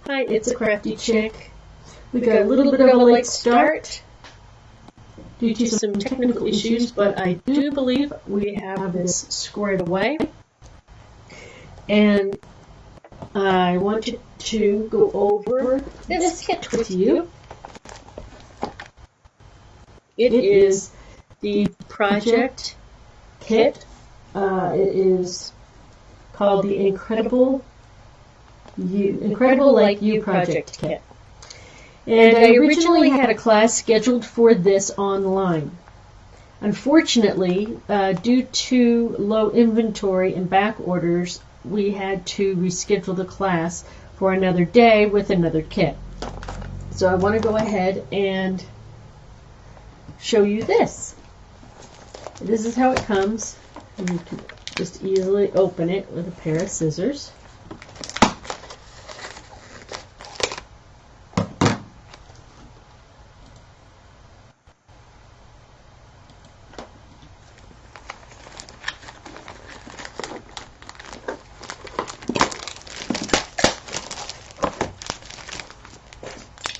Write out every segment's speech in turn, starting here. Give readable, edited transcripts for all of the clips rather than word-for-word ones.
Hi, it's a Crafty Chick. We got a little bit of a late start due to some technical issues, but I do believe we have this squared away. And I wanted to go over this kit with you. It is the project kit. It is called the Incredible Like You Project Kit. And I originally had a class scheduled for this online. Unfortunately, due to low inventory and back orders, we had to reschedule the class for another day with another kit. So I want to go ahead and show you this. This is how it comes. And you can just easily open it with a pair of scissors.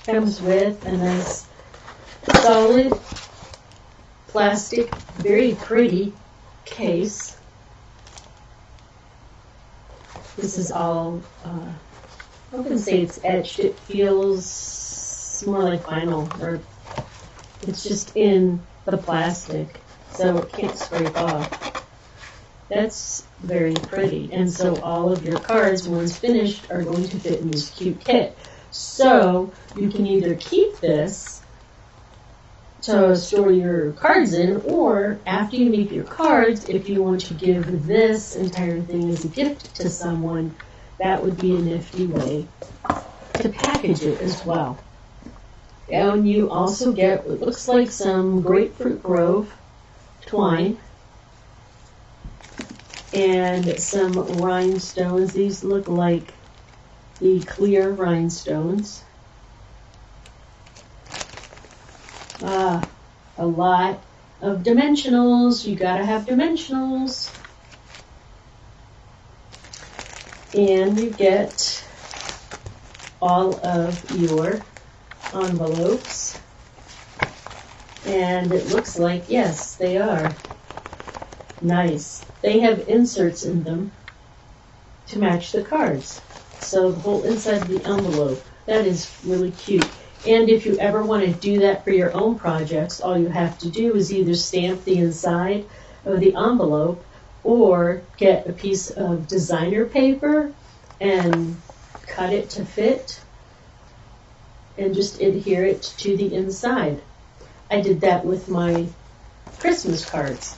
Comes with a nice solid plastic, very pretty case. This is all, I wouldn't say it's etched, it feels more like vinyl, or it's just in the plastic, so it can't scrape off. That's very pretty, and so all of your cards, once finished, are going to fit in this cute kit. So you can either keep this to store your cards in, or after you make your cards, if you want to give this entire thing as a gift to someone, that would be a nifty way to package it as well. And you also get what looks like some Grapefruit Grove twine and some rhinestones. These look like the clear rhinestones. A lot of dimensionals. You gotta have dimensionals. And you get all of your envelopes. And it looks like, yes, they are nice. They have inserts in them to match the cards. So the whole inside of the envelope, that is really cute. And if you ever want to do that for your own projects, all you have to do is either stamp the inside of the envelope or get a piece of designer paper and cut it to fit and just adhere it to the inside. I did that with my Christmas cards.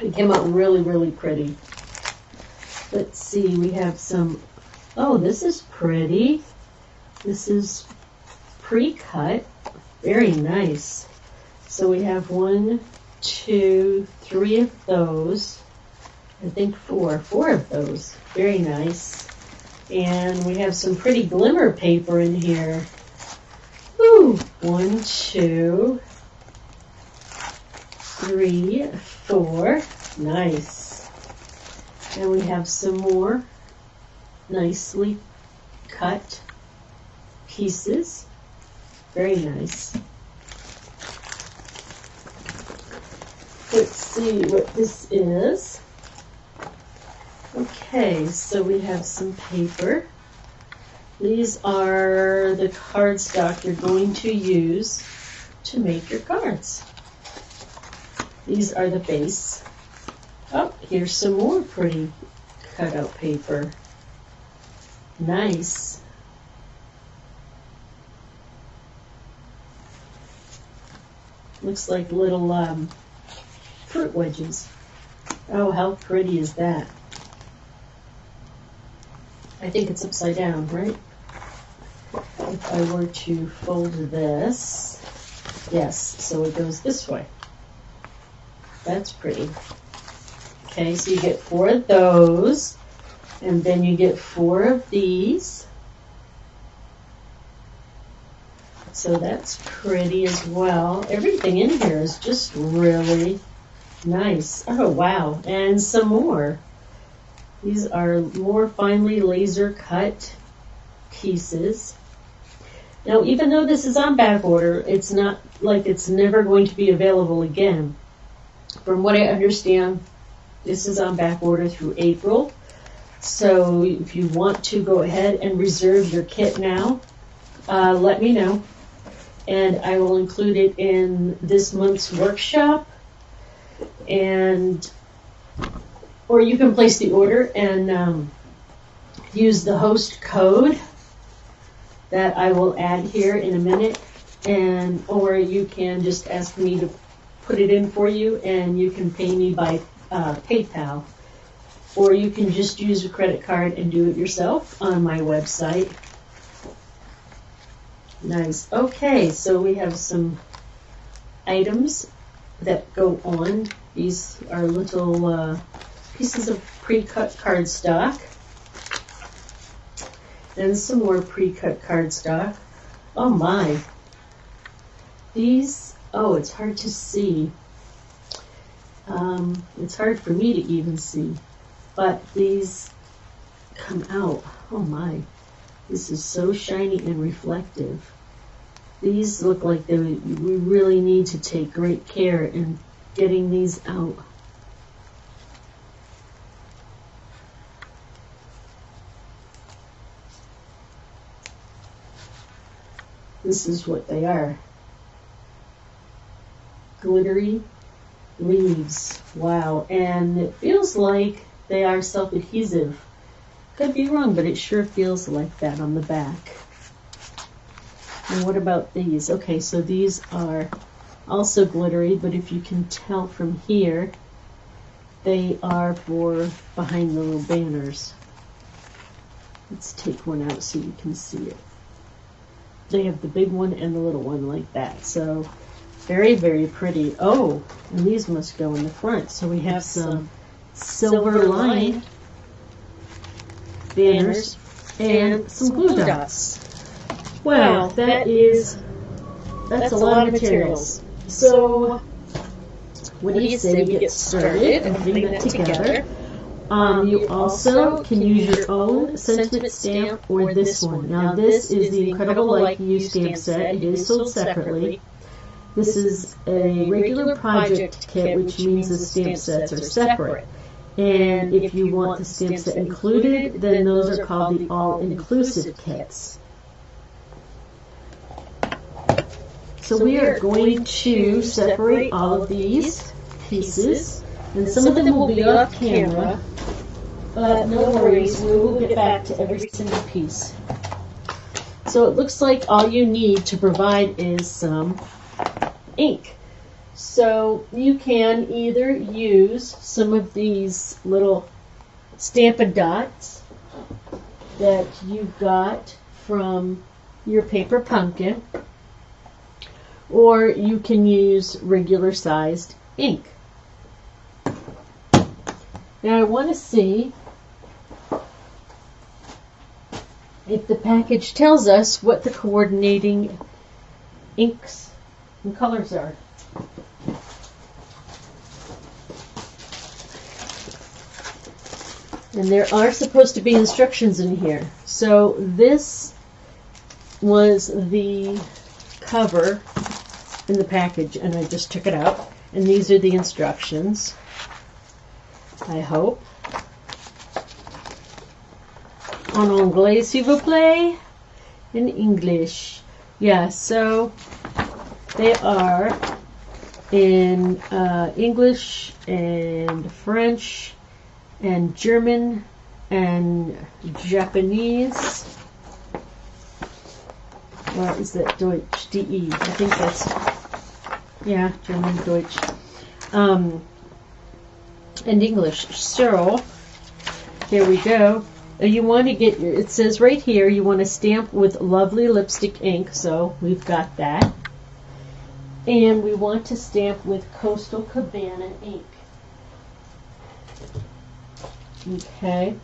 It came out really, really pretty. Let's see, we have some, oh, this is pretty. This is pre-cut, very nice. So we have 1, 2, 3 of those. I think four of those. Very nice. And we have some pretty glimmer paper in here. Ooh, 1, 2, 3, 4. Nice. And we have some more nicely cut pieces. Very nice. Let's see what this is. Okay, so we have some paper. These are the cardstock you're going to use to make your cards. These are the base. Oh, here's some more pretty cutout paper. Nice. Looks like little fruit wedges. Oh, how pretty is that? I think it's upside down, right? If I were to fold this, yes, so it goes this way. That's pretty. Okay, so you get 4 of those, and then you get 4 of these. So that's pretty as well. Everything in here is just really nice. Oh, wow. And some more. These are more finely laser cut pieces. Now, even though this is on back order, it's not like it's never going to be available again. From what I understand, this is on back order through April. So if you want to go ahead and reserve your kit now, let me know. And I will include it in this month's workshop. Or you can place the order and use the host code that I will add here in a minute. Or you can just ask me to put it in for you, and you can pay me by PayPal. Or you can just use a credit card and do it yourself on my website. Nice. Okay, so we have some items that go on. These are little pieces of pre-cut cardstock. And some more pre-cut cardstock. Oh my. These, it's hard to see. It's hard for me to even see. But these come out. Oh my. This is so shiny and reflective. These look like we really need to take great care in getting these out. This is what they are. Glittery leaves. Wow. And it feels like they are self-adhesive. Could be wrong, but it sure feels like that on the back. And what about these? Okay, so these are also glittery, but if you can tell from here, they are for behind the little banners. Let's take one out so you can see it. They have the big one and the little one like that. So very, very pretty. Oh, and these must go in the front. So we have some silver lined banners and some glue dots. Wow, that's a lot of materials. So what do you say we get started and putting that together? You also can use your own sentiment stamp or this one. Now this is the Incredible Like You stamp set. It is sold separately. This is a regular project kit, which means the stamp sets are separate. And if you want the stamp set included, then those are called the all-inclusive kits. So we are going to separate all of these pieces, and some of them will be off camera, but no worries, we will get back to every single piece. So it looks like all you need to provide is some ink. So you can either use some of these little Stampin' Dots that you got from your paper pumpkin, or you can use regular sized ink. Now I want to see if the package tells us what the coordinating inks and colors are. And there are supposed to be instructions in here. So this was the cover in the package, and I just took it out. And these are the instructions, I hope. En anglais, s'il vous plaît. In English. Yeah, so they are in English and French and German and Japanese. Or is that Deutsch? DE. I think that's, yeah, German, Deutsch. And English. So, here we go. You want to get your, it says right here, you want to stamp with Lovely Lipstick ink, so we've got that. And we want to stamp with Coastal Cabana ink. Okay.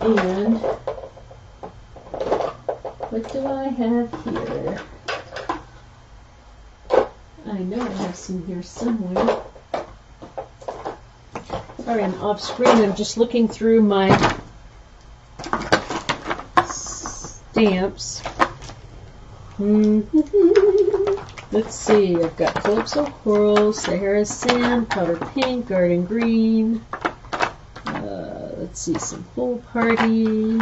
And what do I have here? I know I have some here somewhere. Sorry, I'm off screen. I'm just looking through my stamps. Let's see, I've got Calypso Coral, Sahara Sand, Powder Pink, Garden Green. Let's see, some Pool Party.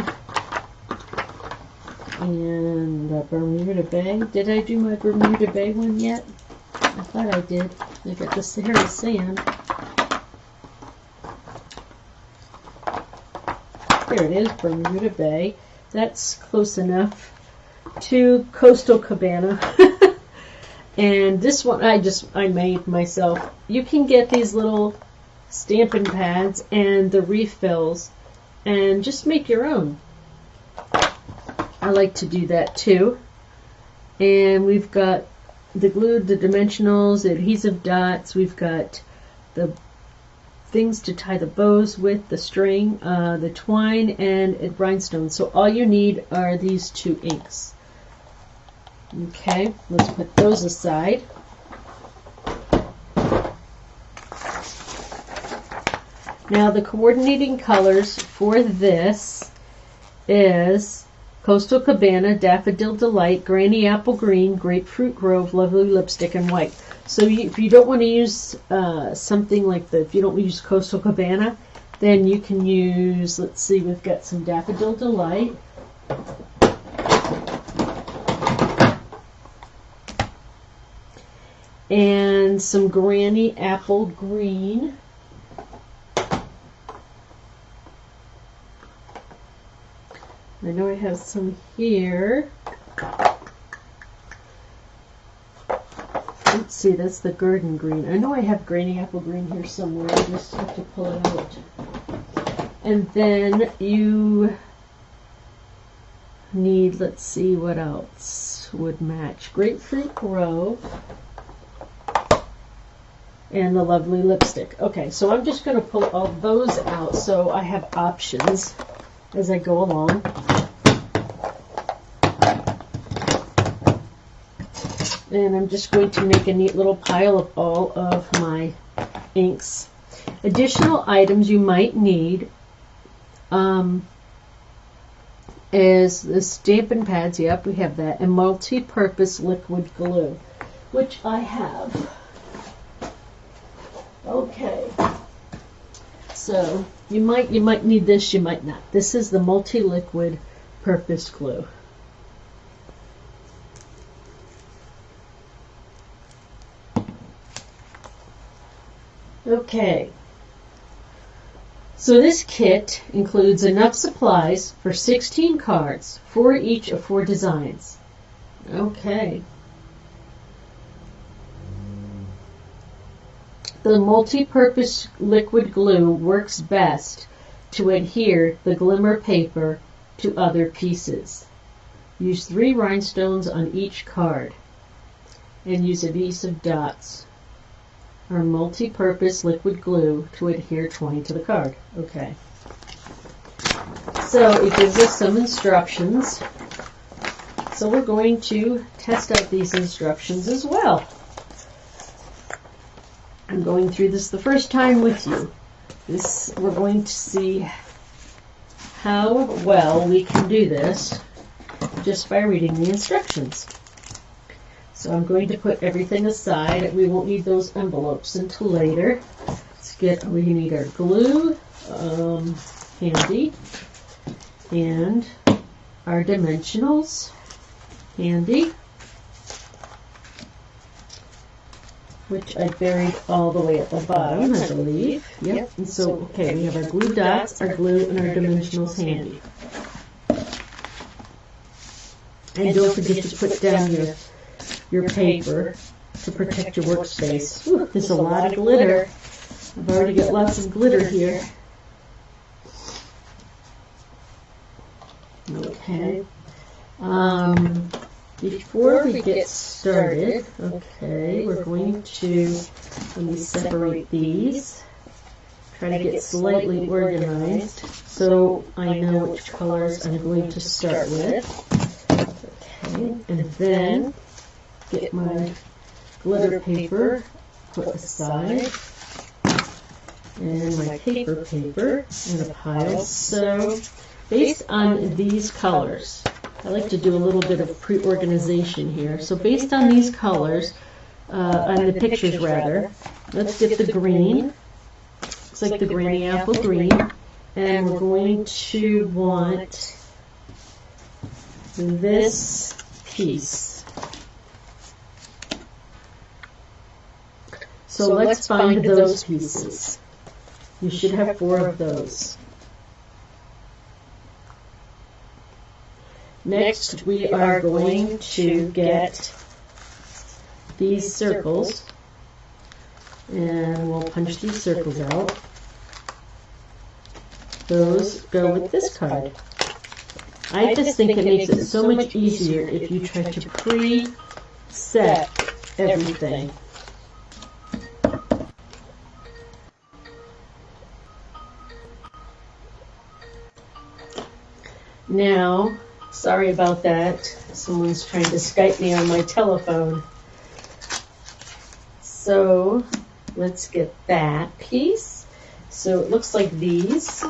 And Bermuda Bay. Did I do my Bermuda Bay one yet? I thought I did. I got the Sahara Sand. There it is, Bermuda Bay. That's close enough to Coastal Cabana. And this one I made myself. You can get these little stamping pads and the refills and just make your own. I like to do that too. And we've got the glue, the dimensionals, the adhesive dots. We've got the things to tie the bows with, the string, the twine, and rhinestones. So all you need are these 2 inks. Okay, let's put those aside. Now the coordinating colors for this is Coastal Cabana, Daffodil Delight, Granny Apple Green, Grapefruit Grove, Lovely Lipstick, and White. So if you don't want to use something like if you don't use Coastal Cabana, then you can use, let's see, we've got some Daffodil Delight. And some Granny Apple Green. I know I have some here. Let's see, that's the Garden Green. I know I have Granny Apple Green here somewhere. I just have to pull it out. And then you need, let's see, what else would match. Grapefruit Grove. And the Lovely Lipstick. Okay, so I'm just going to pull all those out so I have options as I go along. And I'm just going to make a neat little pile of all of my inks. Additional items you might need is the stamping pads. Yep, we have that. And multi-purpose liquid glue, which I have. Okay, so you might need this, you might not. This is the multi-liquid purpose glue. Okay, so this kit includes enough supplies for 16 cards, 4 each of 4 designs. Okay. The multi-purpose liquid glue works best to adhere the glimmer paper to other pieces. Use 3 rhinestones on each card and use adhesive dots or multi-purpose liquid glue to adhere twine to the card. Okay. So it gives us some instructions. So we're going to test out these instructions as well. I'm going through this the first time with you. We're going to see how well we can do this just by reading the instructions. So I'm going to put everything aside. We won't need those envelopes until later. We need our glue handy, and our dimensionals handy, which I buried all the way at the bottom, I believe. Yep. And so, okay, we have our glue dots, our glue, and our dimensionals handy. And don't forget to put down your paper to protect your workspace. Ooh, there's a lot of glitter. I've already got lots of glitter here. Okay. Before we get started, okay, we're going to, let me separate these. Try to get slightly organized so I know which colors I'm going to start with. Okay, and then get my glitter paper put aside, and my paper in a pile. So based on these colors, I like to do a little bit of pre-organization here. So based on these colors, on the pictures rather, let's get the green. Looks like the Granny Apple green. And we're going to want this piece. So let's find those pieces. You should have 4 of those. Next, we are going to get these circles, and we'll punch these circles out. Those go with this card. I just think it makes it so much easier if you try to pre-set everything. Now, sorry about that. Someone's trying to Skype me on my telephone. So, let's get that piece. So it looks like these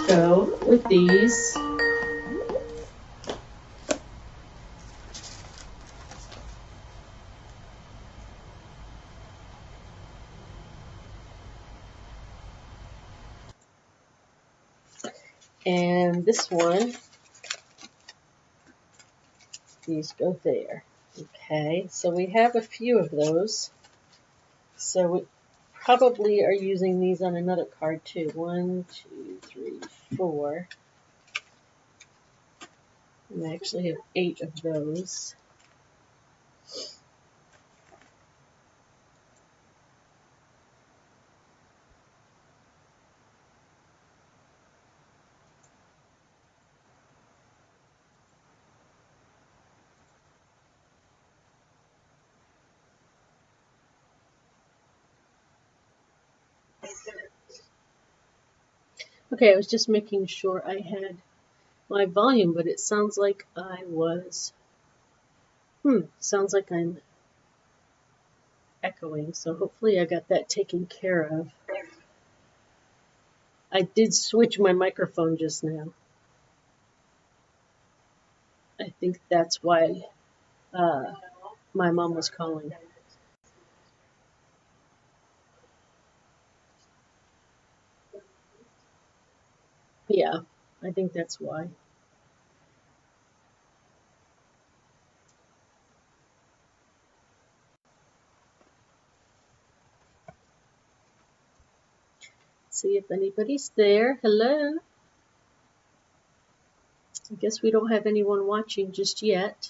go with these. And this one, these go there. Okay, so we have a few of those. So we probably are using these on another card too. 1, 2, 3, 4. And I actually have 8 of those. Okay, I was just making sure I had my volume, but it sounds like I was, sounds like I'm echoing, so hopefully I got that taken care of. I did switch my microphone just now. I think that's why my mom was calling. Yeah, I think that's why. See if anybody's there. Hello? I guess we don't have anyone watching just yet.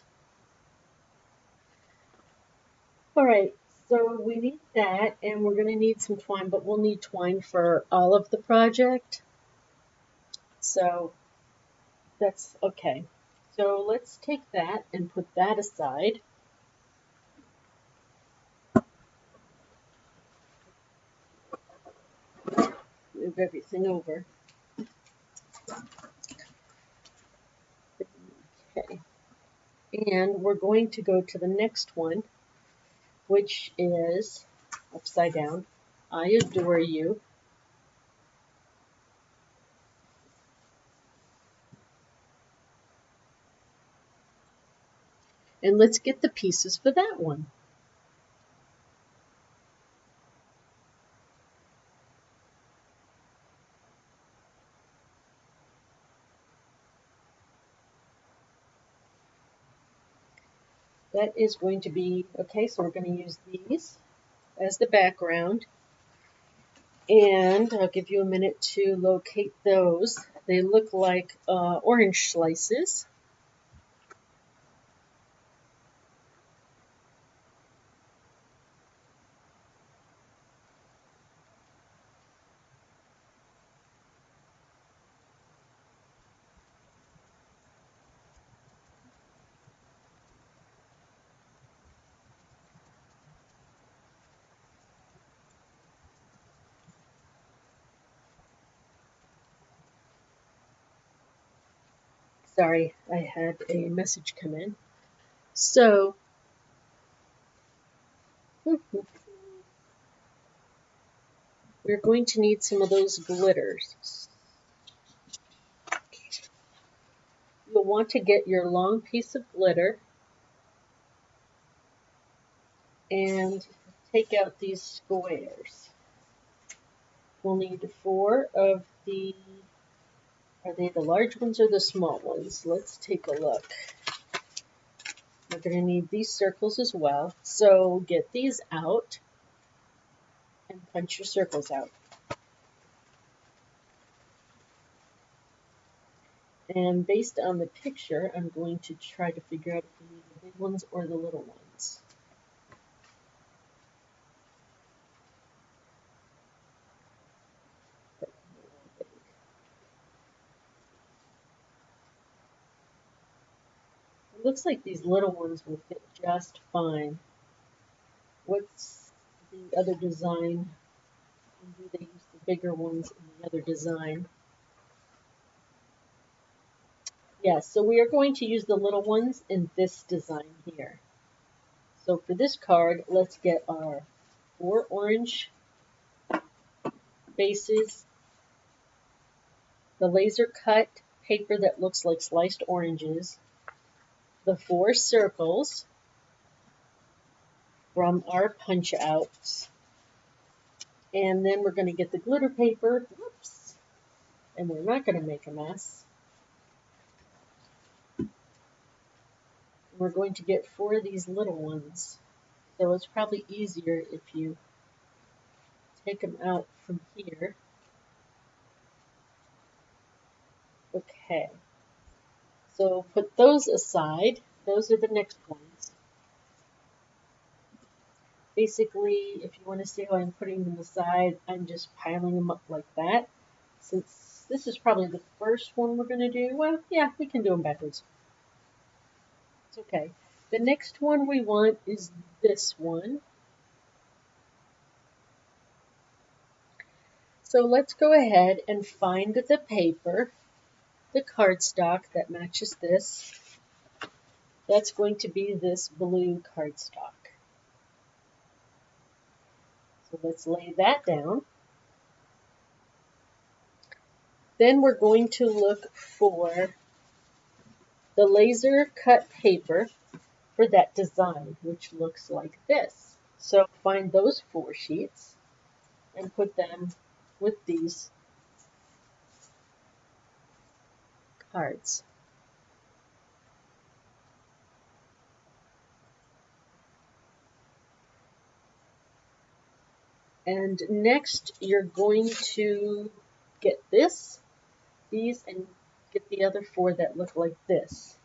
All right, so we need that, and we're going to need some twine, but we'll need twine for all of the project. So that's okay. So let's take that and put that aside. Move everything over. Okay. And we're going to go to the next one, which is upside down. I adore you. And let's get the pieces for that one. That is going to be, okay, so we're going to use these as the background. And I'll give you a minute to locate those. They look like orange slices. Sorry, I had a message come in. So, we're going to need some of those glitters. you'll want to get your long piece of glitter and take out these squares. We'll need 4 of the, are they the large ones or the small ones? Let's take a look. We're going to need these circles as well. So get these out and punch your circles out. And based on the picture, I'm going to try to figure out if we need the big ones or the little ones. It looks like these little ones will fit just fine. What's the other design? And do they use the bigger ones in the other design? Yes, so we are going to use the little ones in this design here. So for this card, let's get our 4 orange bases, the laser cut paper that looks like sliced oranges, the 4 circles from our punch outs, and then we're going to get the glitter paper, whoops, and we're not going to make a mess. We're going to get 4 of these little ones. So it's probably easier if you take them out from here. Okay. So put those aside. Those are the next ones. Basically, if you want to see how I'm putting them aside, I'm just piling them up like that. Since this is probably the first one we're going to do, well, yeah, we can do them backwards. It's okay. The next one we want is this one. So let's go ahead and find the paper, the cardstock that matches this. That's going to be this blue cardstock. So let's lay that down. Then we're going to look for the laser cut paper for that design, which looks like this. So find those 4 sheets and put them with these cards. And next you're going to get these, and get the other 4 that look like this,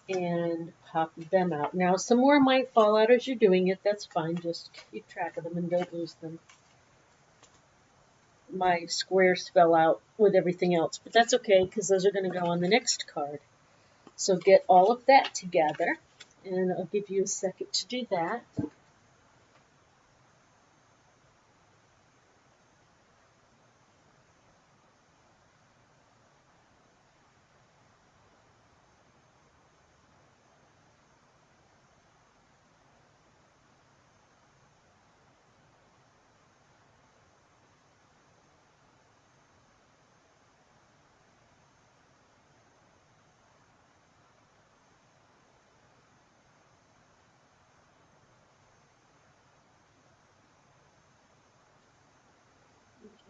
and pop them out. Now some more might fall out as you're doing it, that's fine, just keep track of them and don't lose them. My squares fell out with everything else, but that's okay because those are going to go on the next card. So get all of that together, and I'll give you a second to do that.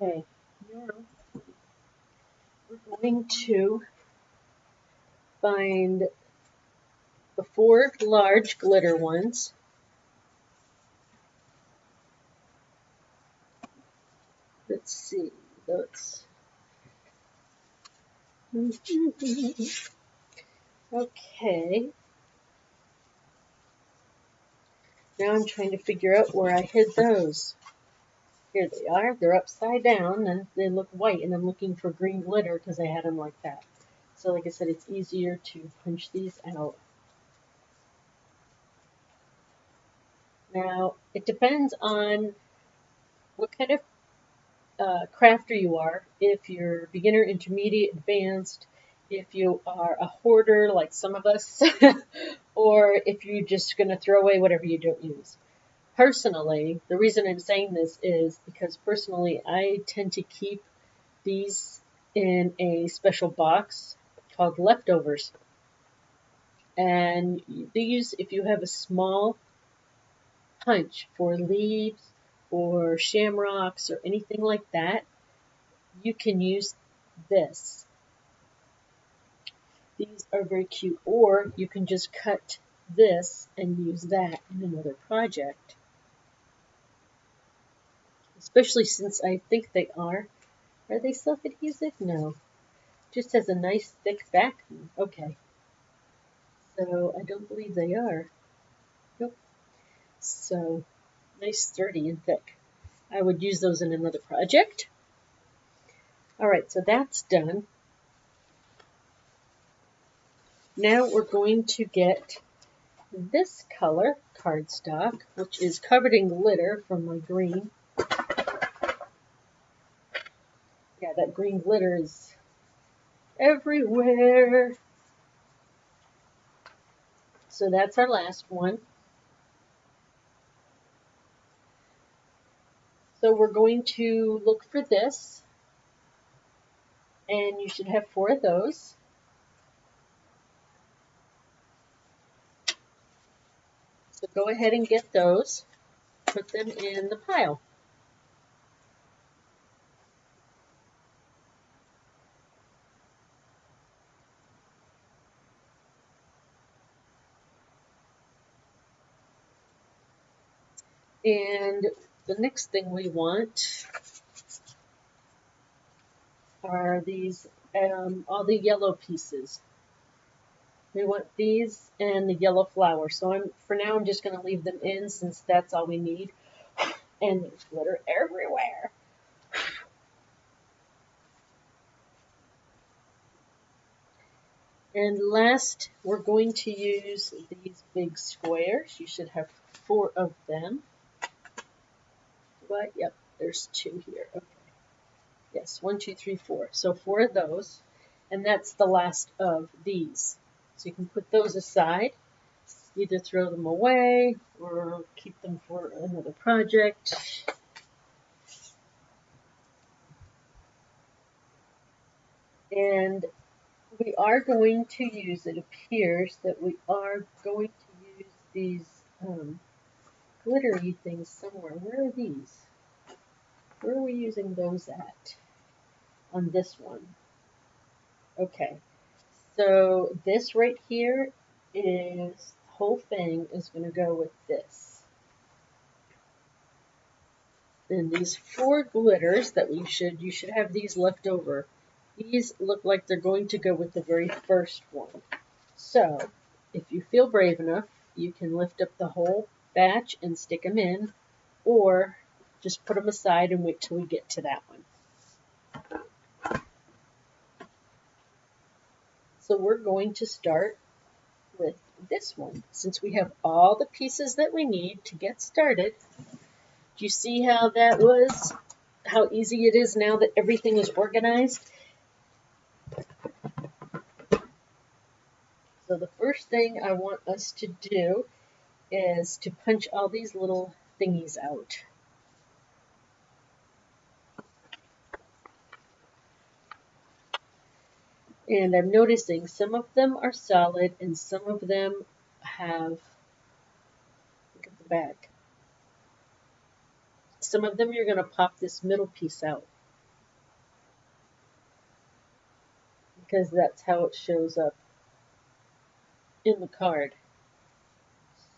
Okay, now we're going to find the 4 large glitter ones. Let's see, okay. Now I'm trying to figure out where I hid those. Here they are. They're upside down and they look white, and I'm looking for green glitter because I had them like that. So like I said, it's easier to punch these out. Now, it depends on what kind of crafter you are. If you're beginner, intermediate, advanced, if you are a hoarder like some of us, or if you're just going to throw away whatever you don't use. Personally, the reason I'm saying this is because personally I tend to keep these in a special box called leftovers. And these, if you have a small punch for leaves or shamrocks or anything like that, you can use this. These are very cute. Or you can just cut this and use that in another project. Especially since I think they are. Are they self-adhesive? No. Just has a nice thick backing. Okay. So I don't believe they are. Nope. So nice, sturdy, and thick. I would use those in another project. Alright, so that's done. Now we're going to get this color cardstock, which is covered in glitter from my green. Yeah, that green glitter is everywhere. So that's our last one. So we're going to look for this, and you should have 4 of those. So go ahead and get those, put them in the pile. And the next thing we want are these, all the yellow pieces. We want these and the yellow flower. So for now I'm just going to leave them in since that's all we need. And there's glitter everywhere. And last, we're going to use these big squares. You should have 4 of them. But, yep, there's 2 here. Okay. Yes, 1, 2, 3, 4. So 4 of those. And that's the last of these. So you can put those aside. Either throw them away or keep them for another project. And we are going to use, it appears that we are going to use these glittery things somewhere. Where are these? Where are we using those at? On this one. Okay. So this right here is, the whole thing is going to go with this. And these 4 glitters that you should have these left over. These look like they're going to go with the very first one. So, if you feel brave enough, you can lift up the whole batch and stick them in, or just put them aside and wait till we get to that one. So we're going to start with this one, since we have all the pieces that we need to get started. Do you see how that was? How easy it is now that everything is organized? So the first thing I want us to do is to punch all these little thingies out. And I'm noticing some of them are solid and some of them have, look at the back. Some of them you're going to pop this middle piece out, because that's how it shows up in the card.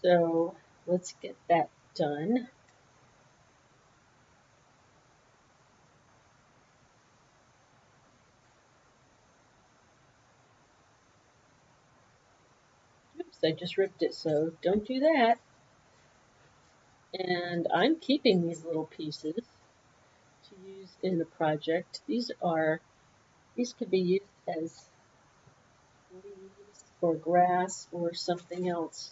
So let's get that done. Oops, I just ripped it, so don't do that. And I'm keeping these little pieces to use in a project. These could be used as leaves or grass or something else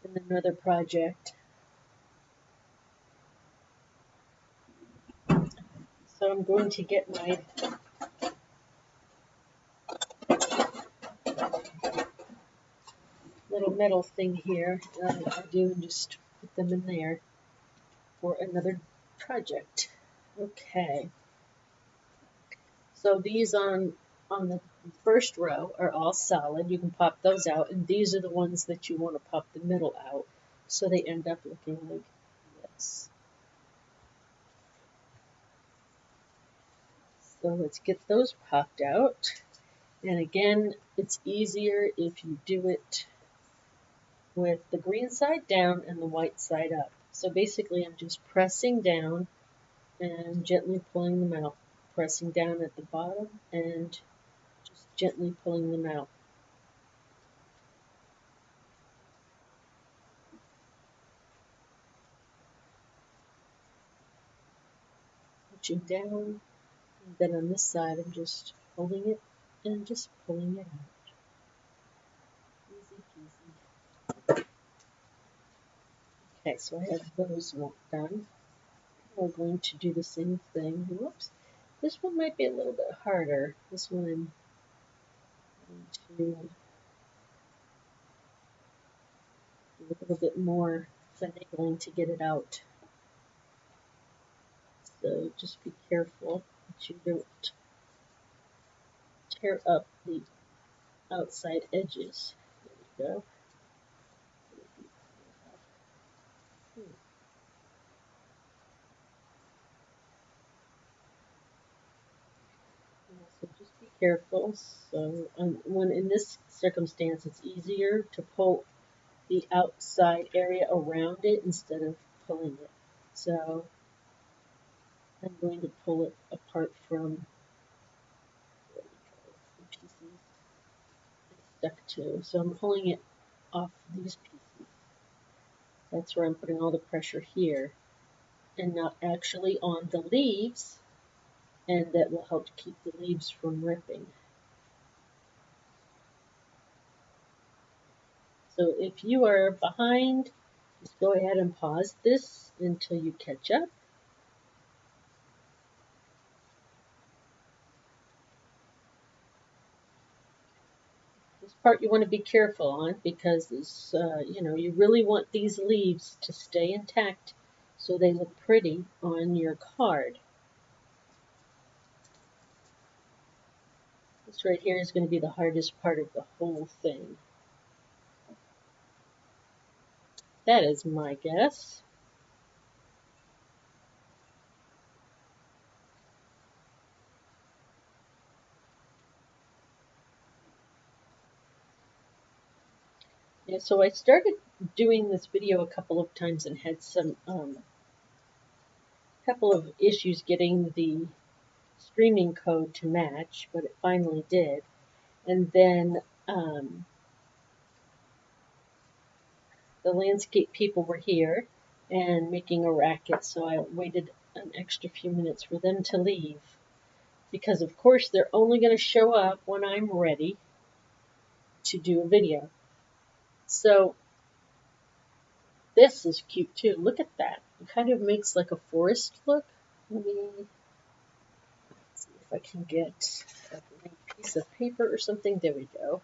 in another project. So I'm going to get my little metal thing here, and I do and just put them in there for another project. Okay. So these on the The first row are all solid. You can pop those out, and these are the ones that you want to pop the middle out, so they end up looking like this. So let's get those popped out. And again, it's easier if you do it with the green side down and the white side up. So basically I'm just pressing down and gently pulling them out. Pressing down at the bottom and just gently pulling them out. Pushing down, and then on this side I'm just holding it and just pulling it out. Easy peasy. Okay, so I have those done. We're going to do the same thing. Whoops. This one might be a little bit harder. This one I'm going to do a little bit more finagling to get it out. So just be careful that you don't tear up the outside edges. There we go. So just be careful. So when in this circumstance, it's easier to pull the outside area around it instead of pulling it. So I'm going to pull it apart from the pieces it's stuck to. So I'm pulling it off these pieces. That's where I'm putting all the pressure here and not actually on the leaves, and that will help to keep the leaves from ripping. So if you are behind, just go ahead and pause this until you catch up. This part you want to be careful on because this, you really want these leaves to stay intact so they look pretty on your card. This right here is going to be the hardest part of the whole thing. That is my guess. Yeah, so I started doing this video a couple of times and had some couple of issues getting the streaming code to match, but it finally did. And then the landscape people were here and making a racket, so I waited an extra few minutes for them to leave. Because of course they're only going to show up when I'm ready to do a video. So this is cute too. Look at that. It kind of makes like a forest look. Let me see if I can get a blank piece of paper or something. There we go.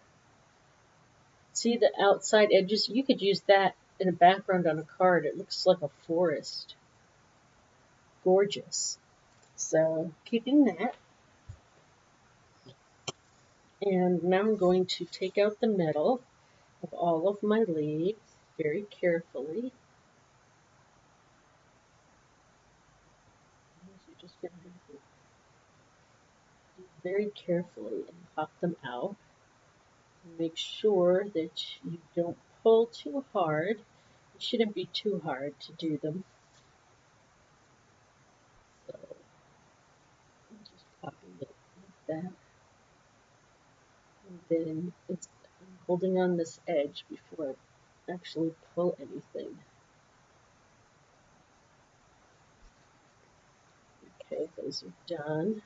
See the outside edges? You could use that in a background on a card. It looks like a forest. Gorgeous. So keeping that. And now I'm going to take out the middle of all of my leaves very carefully. You're just going to do very carefully and pop them out. Make sure that you don't pull too hard. It shouldn't be too hard to do them. So I'm just popping it like that. And then I'm holding on this edge before I actually pull anything. Okay, those are done.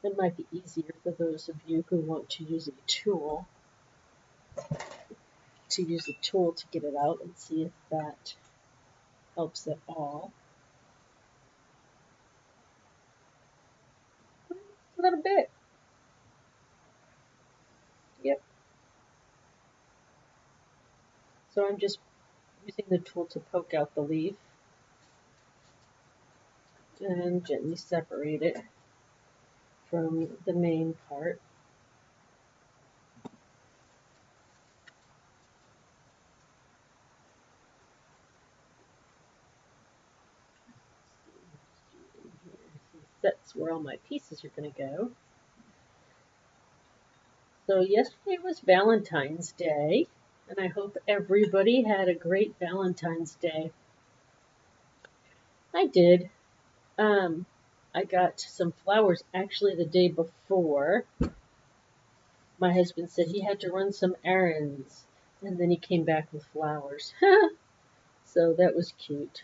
It might be easier for those of you who want to use a tool to get it out and see if that helps at all. a little bit. Yep. So I'm just using the tool to poke out the leaf and gently separate it from the main part. That's where all my pieces are going to go. So yesterday was Valentine's Day, and I hope everybody had a great Valentine's Day. I did. I got some flowers actually the day before. My husband said he had to run some errands, and then he came back with flowers. So that was cute.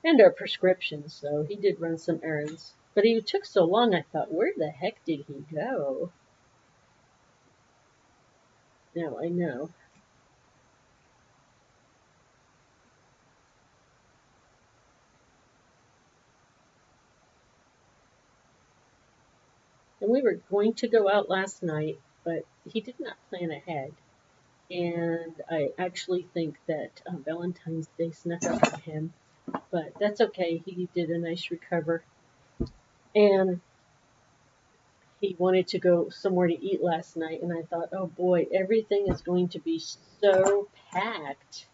And our prescriptions, so he did run some errands. But he took so long, I thought, where the heck did he go? Now I know. And we were going to go out last night, but he did not plan ahead. And I actually think that Valentine's Day snuck up on him, but that's okay. He did a nice recover. And he wanted to go somewhere to eat last night, and I thought, oh boy, everything is going to be so packed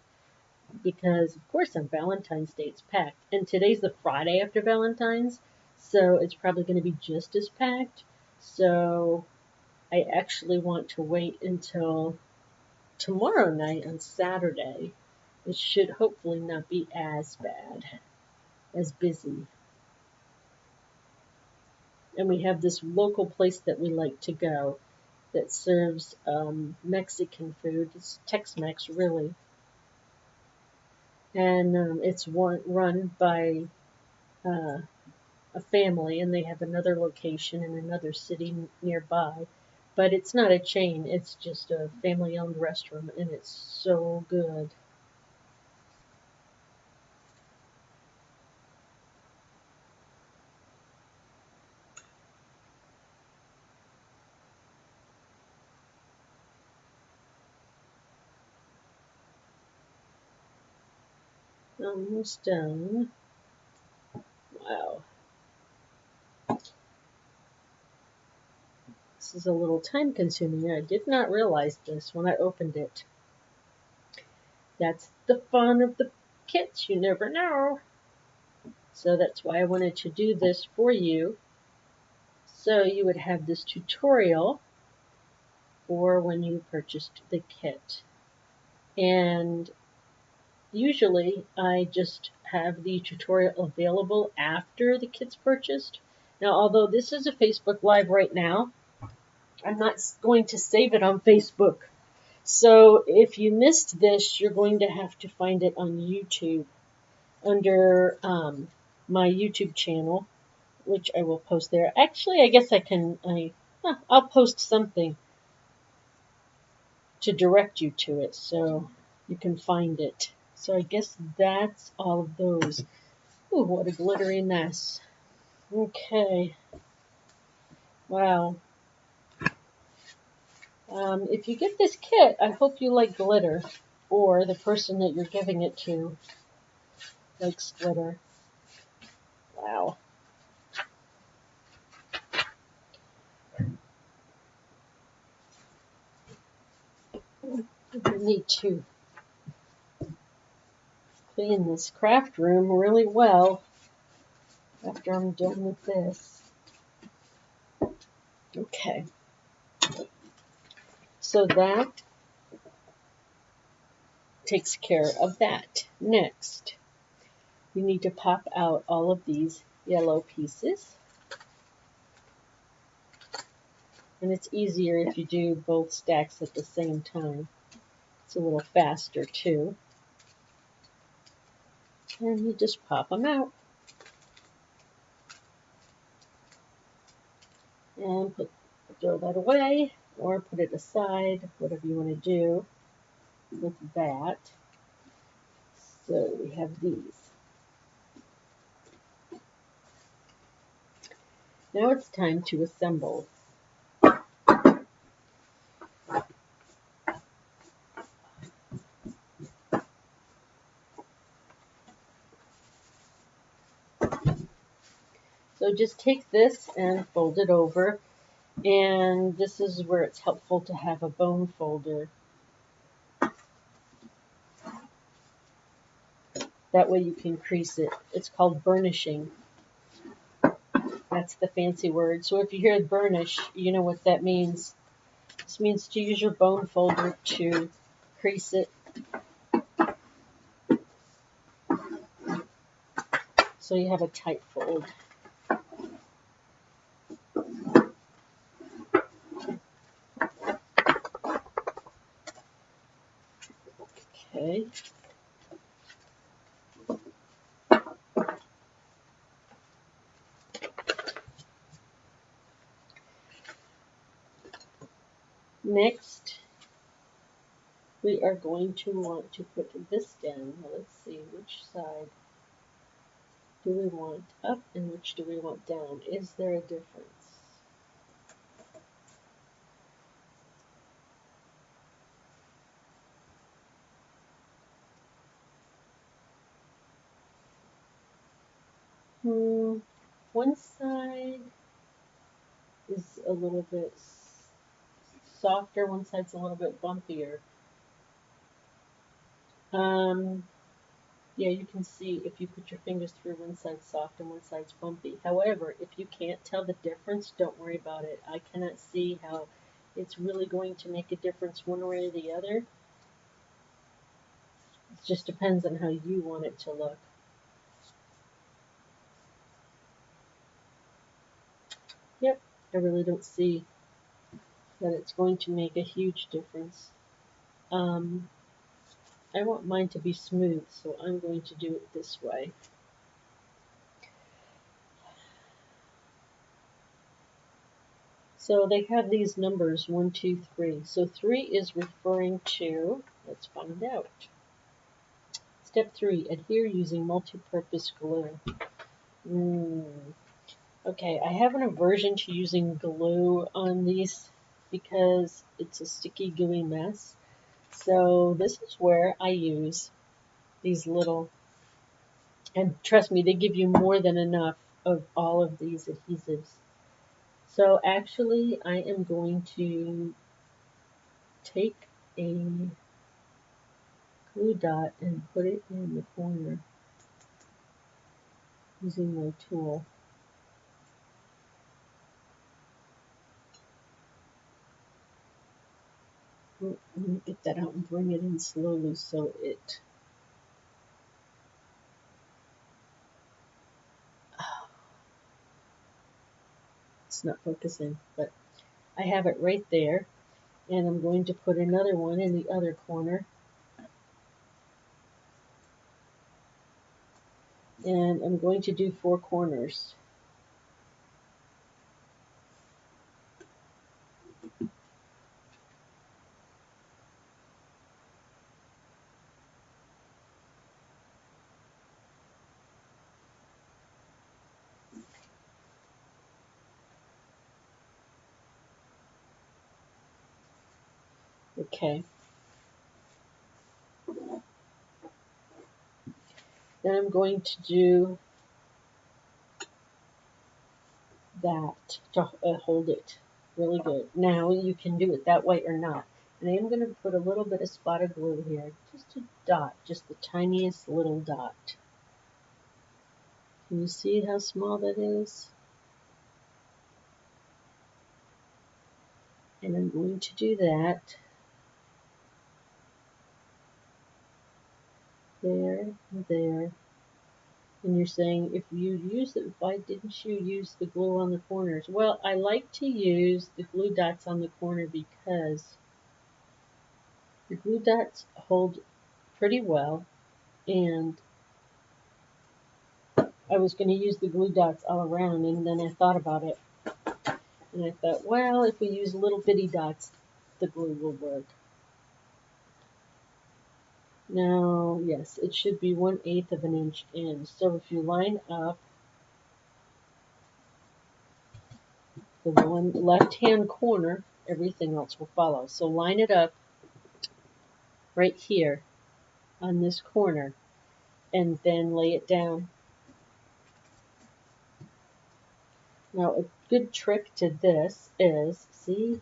because, of course, on Valentine's Day it's packed, and today's the Friday after Valentine's, so it's probably going to be just as packed. So I actually want to wait until tomorrow night on Saturday. It should hopefully not be as bad, as busy. And we have this local place that we like to go that serves Mexican food. It's Tex-Mex, really. And it's run by uh, a family, and they have another location in another city nearby. But it's not a chain, it's just a family-owned restaurant, and it's so good. Almost done. Wow. This is a little time consuming. I did not realize this when I opened it. That's the fun of the kits, you never know. So that's why I wanted to do this for you. So you would have this tutorial for when you purchased the kit. And usually I just have the tutorial available after the kit's purchased. Now, although this is a Facebook Live right now, I'm not going to save it on Facebook. So if you missed this, you're going to have to find it on YouTube under my YouTube channel, which I will post there. Actually, I guess I'll post something to direct you to it so you can find it. So I guess that's all of those. Ooh, what a glittery mess. Okay. Wow. If you get this kit, I hope you like glitter, or the person that you're giving it to likes glitter. Wow. I need to clean this craft room really well after I'm done with this. Okay. So that takes care of that. Next, you need to pop out all of these yellow pieces. And it's easier if you do both stacks at the same time. It's a little faster too. And you just pop them out. And throw that away or put it aside, whatever you want to do with that. So we have these. Now it's time to assemble. So just take this and fold it over, and this is where it's helpful to have a bone folder. That way you can crease it. It's called burnishing. That's the fancy word. So if you hear burnish, you know what that means. This means to use your bone folder to crease it so you have a tight fold. Okay. Next, we are going to want to put this down. Let's see, which side do we want up and which do we want down? Is there a difference? One side is a little bit softer, one side's a little bit bumpier. Yeah, you can see if you put your fingers through, one side's soft and one side's bumpy. However, if you can't tell the difference, don't worry about it. I cannot see how it's really going to make a difference one way or the other. It just depends on how you want it to look. Yep, I really don't see that it's going to make a huge difference. I want mine to be smooth, so I'm going to do it this way. So they have these numbers 1, 2, 3. So 3 is referring to, let's find out. Step 3, adhere using multi-purpose glue. Okay, I have an aversion to using glue on these because it's a sticky, gooey mess. So this is where I use these little, and trust me, they give you more than enough of all of these adhesives. So actually, I am going to take a glue dot and put it in the corner using my tool. Let me get that out and bring it in slowly so it... It's not focusing, but I have it right there. And I'm going to put another one in the other corner. And I'm going to do 4 corners. Okay. Then I'm going to do that to hold it really good. Now you can do it that way or not. And I am going to put a little bit of spotted glue here, just a dot, just the tiniest little dot. Can you see how small that is? And I'm going to do that there and there. And you're saying, if you use it, why didn't you use the glue on the corners? Well, I like to use the glue dots on the corner because the glue dots hold pretty well, and I was going to use the glue dots all around, and then I thought about it, and I thought, well, if we use little bitty dots, the glue will work. Now, yes, it should be 1/8 of an inch in. So if you line up the one left-hand corner, everything else will follow. So line it up right here on this corner and then lay it down. Now a good trick to this is, see,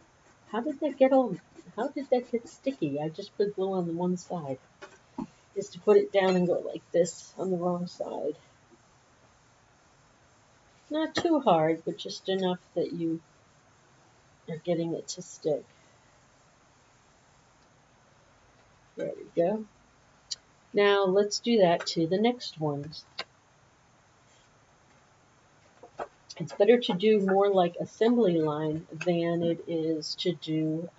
how did that get sticky? I just put glue on the one side. Is to put it down and go like this on the wrong side. Not too hard, but just enough that you are getting it to stick. There we go. Now let's do that to the next ones. It's better to do more like assembly line than it is to do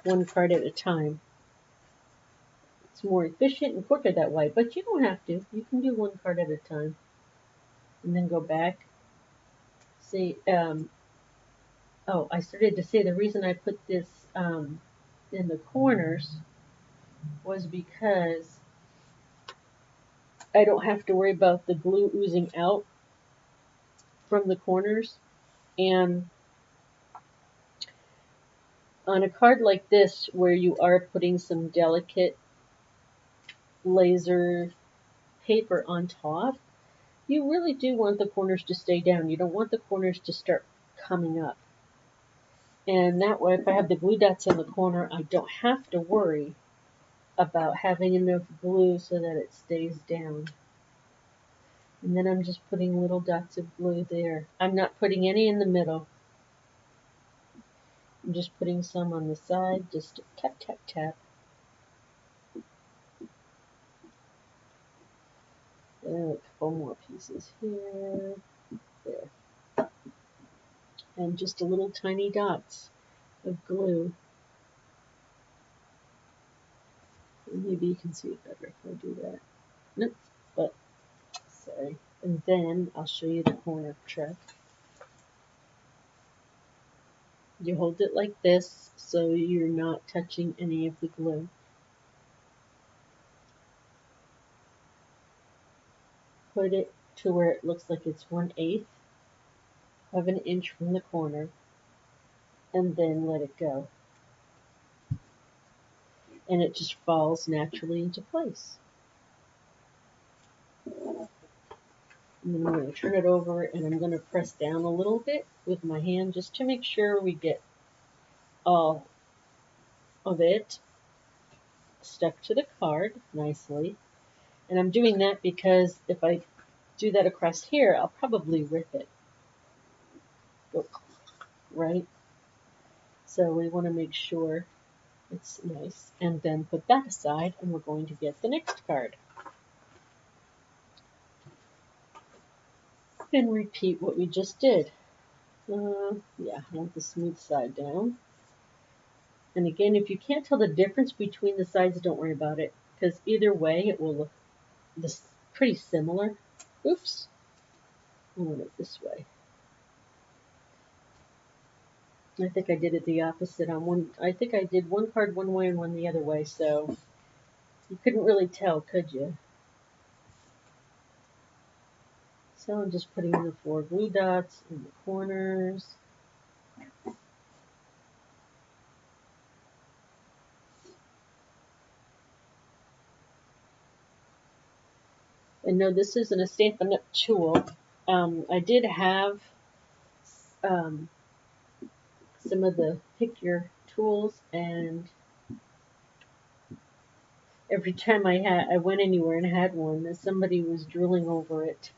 one card at a time. It's more efficient and quicker that way, but you don't have to. You can do one card at a time and then go back. See, oh, I started to say the reason I put this in the corners was because I don't have to worry about the glue oozing out from the corners. And on a card like this, where you are putting some delicate laser paper on top, you really do want the corners to stay down. You don't want the corners to start coming up. And that way, if I have the glue dots in the corner, I don't have to worry about having enough glue so that it stays down. And then I'm just putting little dots of glue there. I'm not putting any in the middle. I'm just putting some on the side, just tap, tap, tap. And a couple more pieces here, there. And just a little tiny dots of glue. Maybe you can see it better if I do that. Nope, but sorry. And then I'll show you the corner trick. You hold it like this so you're not touching any of the glue. Put it to where it looks like it's 1/8 of an inch from the corner, and then let it go. And it just falls naturally into place. And then I'm going to turn it over and I'm going to press down a little bit with my hand just to make sure we get all of it stuck to the card nicely. And I'm doing that because if I do that across here, I'll probably rip it. Right? So we want to make sure it's nice. And then put that aside and we're going to get the next card. And repeat what we just did. Yeah, I want the smooth side down. And again, if you can't tell the difference between the sides, don't worry about it, because either way it will look pretty similar. Oops, I want it this way. I think I did it the opposite on one. I think I did one card one way and one the other way, so you couldn't really tell, could you? So I'm just putting the 4 glue dots in the corners. And no, this isn't a Stampin' Up! Tool. I did have some of the Pick Your tools, and every time I went anywhere and had one, somebody was drooling over it.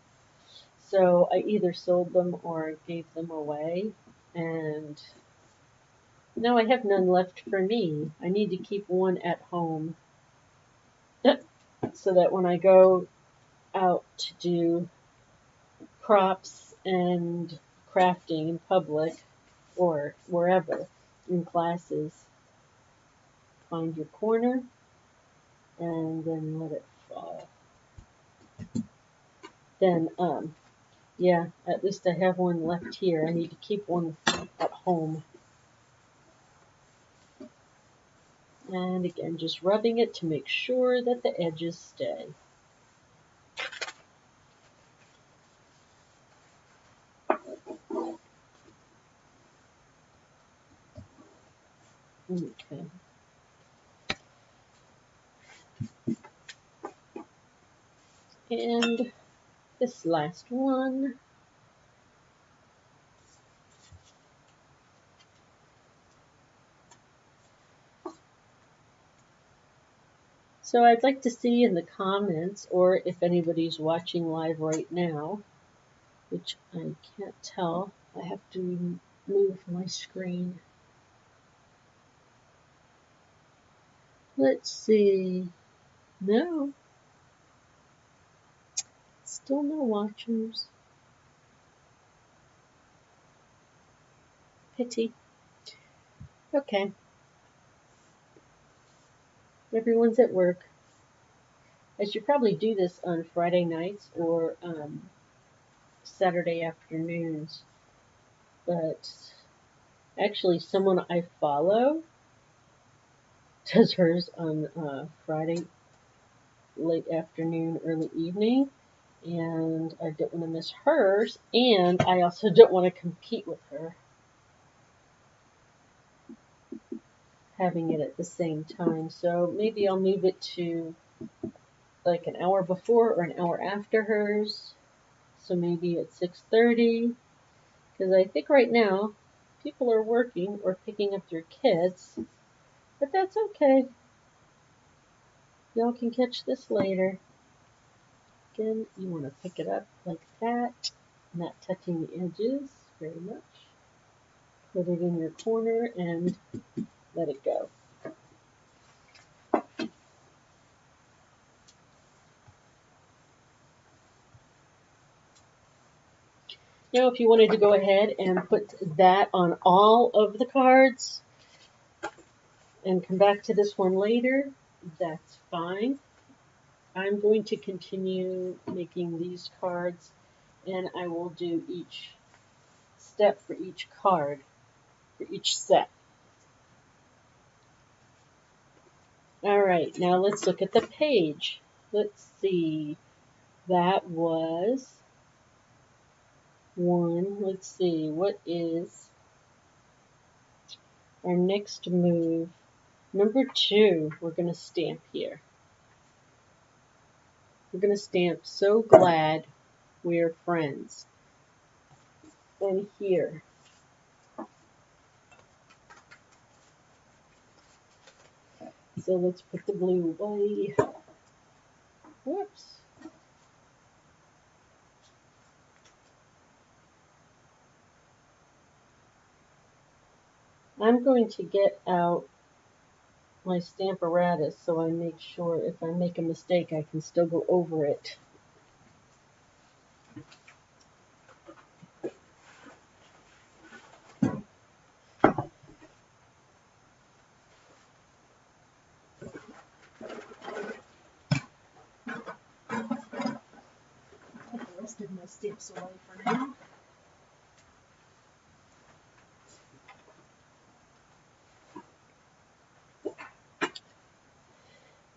So I either sold them or gave them away. And now I have none left for me. I need to keep one at home so that when I go out to do props and crafting in public or wherever in classes, find your corner and then let it fall. Then, yeah, at least I have one left here. I need to keep one at home. And again, just rubbing it to make sure that the edges stay. Okay. And this last one. So I'd like to see in the comments, or if anybody's watching live right now, which I can't tell. I have to move my screen. Let's see. No. Still no watchers. Pity. Okay. Everyone's at work. I should probably do this on Friday nights or Saturday afternoons. But actually, someone I follow does hers on Friday late afternoon, early evening. And I don't want to miss hers. And I also don't want to compete with her having it at the same time. So maybe I'll move it to like an hour before or an hour after hers. So maybe at 6:30. Because I think right now people are working or picking up their kids. But that's okay. Y'all can catch this later. Again, you want to pick it up like that, not touching the edges very much. Put it in your corner and let it go. Now, if you wanted to go ahead and put that on all of the cards and come back to this one later, that's fine. I'm going to continue making these cards, and I will do each step for each card, for each set. All right, now let's look at the page. Let's see. That was one. Let's see. What is our next move? Number 2, we're going to stamp here. We're going to stamp "So Glad We're Friends." And here. So let's put the blue away. Whoops. I'm going to get out my Stamparatus so I make sure if I make a mistake I can still go over it. Put the rest of my stamps away for now.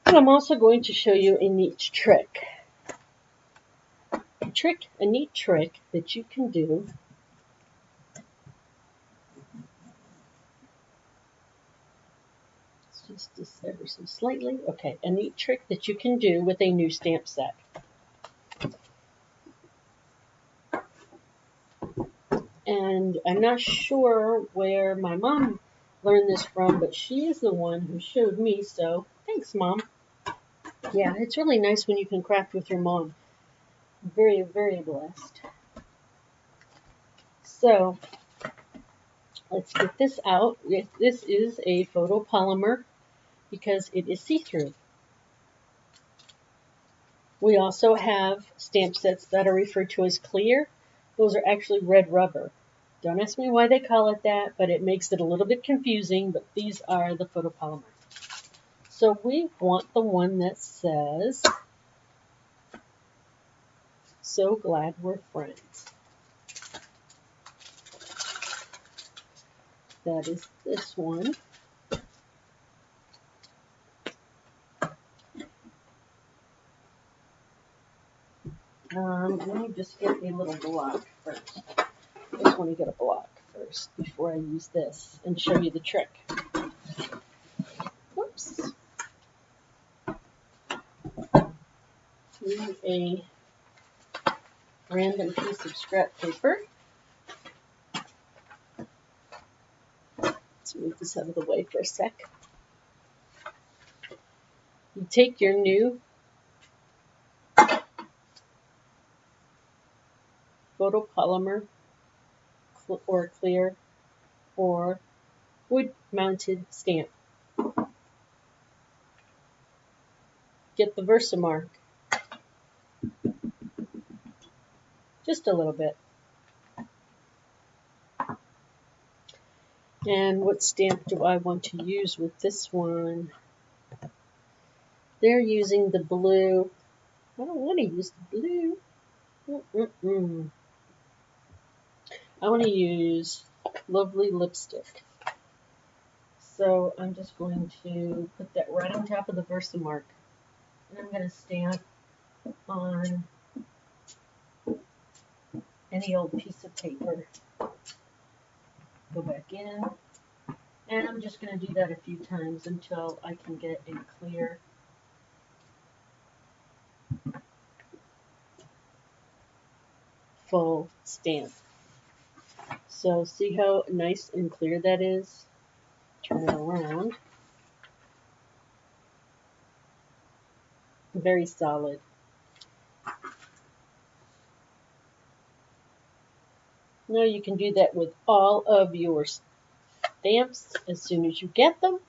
And I'm also going to show you a neat trick. A neat trick that you can do just ever so slightly. Okay, a neat trick that you can do with a new stamp set. And I'm not sure where my mom learned this from, but she is the one who showed me, so thanks, Mom. Yeah, it's really nice when you can craft with your mom. I'm very, very blessed. So, let's get this out. This is a photopolymer because it is see-through. We also have stamp sets that are referred to as clear. Those are actually red rubber. Don't ask me why they call it that, but it makes it a little bit confusing, but these are the photopolymer. So we want the one that says, "So Glad We're Friends." That is this one. Let me just get a little block first. I just want to get a block first before I use this and show you the trick. stamps to a random piece of scrap paper. Let's move this out of the way for a sec. You take your new photopolymer or clear or wood-mounted stamp. Get the Versamark. Just a little bit. And what stamp do I want to use with this one? They're using the blue. I don't want to use the blue. I want to use Lovely Lipstick. So I'm just going to put that right on top of the Versamark. And I'm going to stamp on any old piece of paper. Go back in. And I'm just going to do that a few times until I can get a clear full stamp. So see how nice and clear that is? Turn it around. Very solid. Now you can do that with all of your stamps as soon as you get them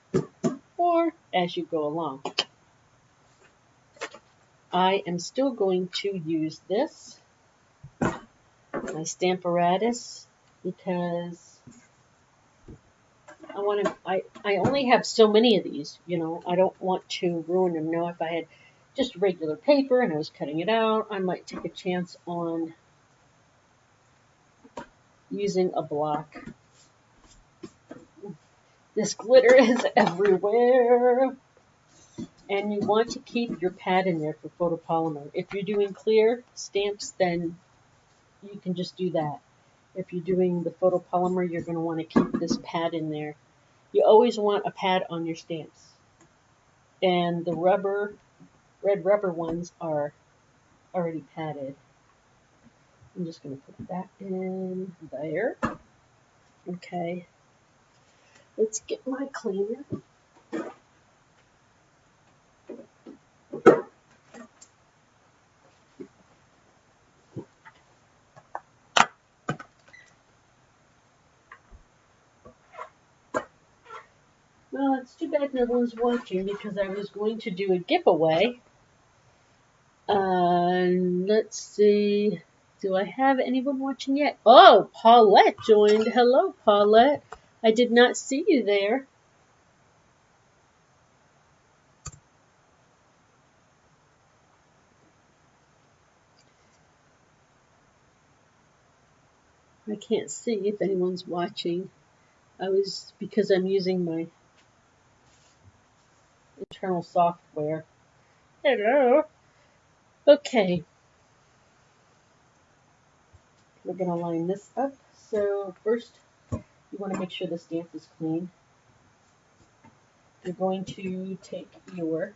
or as you go along. I am still going to use this, my Stamparatus, because I only have so many of these, you know. I don't want to ruin them. Now, if I had just regular paper and I was cutting it out, I might take a chance on using a block. This glitter is everywhere. And you want to keep your pad in there for photopolymer. If you're doing clear stamps, then you can just do that. If you're doing the photopolymer, you're going to want to keep this pad in there. You always want a pad on your stamps. And the red rubber ones are already padded. I'm just going to put that in there. Okay. Let's get my cleaner. Well, it's too bad no one's watching because I was going to do a giveaway. Let's see. Do I have anyone watching yet? Oh, Paulette joined. Hello, Paulette. I did not see you there. I can't see if anyone's watching. Because I'm using my internal software. Hello. Okay. We're going to line this up. So first, you want to make sure the stamp is clean. You're going to take your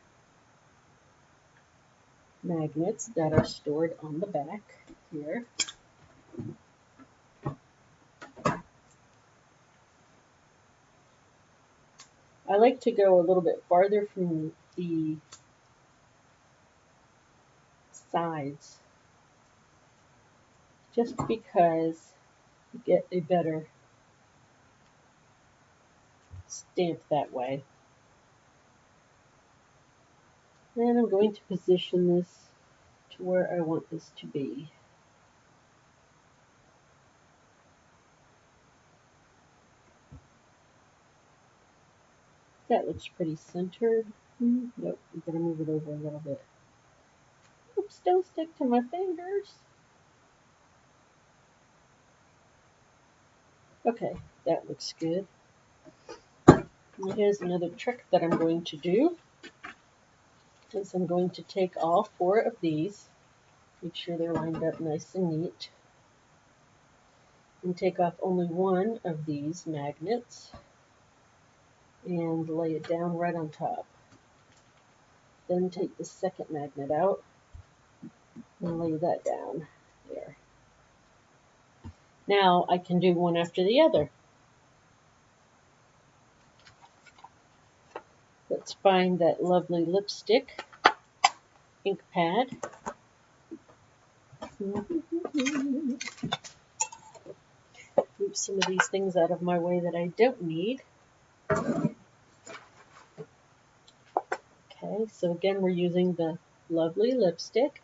magnets that are stored on the back here. I like to go a little bit farther from the sides just because you get a better stamp that way. And I'm going to position this to where I want this to be. That looks pretty centered. Nope, I'm going to move it over a little bit. Oops, don't stick to my fingers. Okay, that looks good. And here's another trick that I'm going to do. Is I'm going to take all 4 of these, make sure they're lined up nice and neat, and take off only one of these magnets and lay it down right on top. Then take the second magnet out and lay that down there. Now I can do one after the other. Let's find that lovely lipstick ink pad. Move some of these things out of my way that I don't need. Okay, so again we're using the lovely lipstick.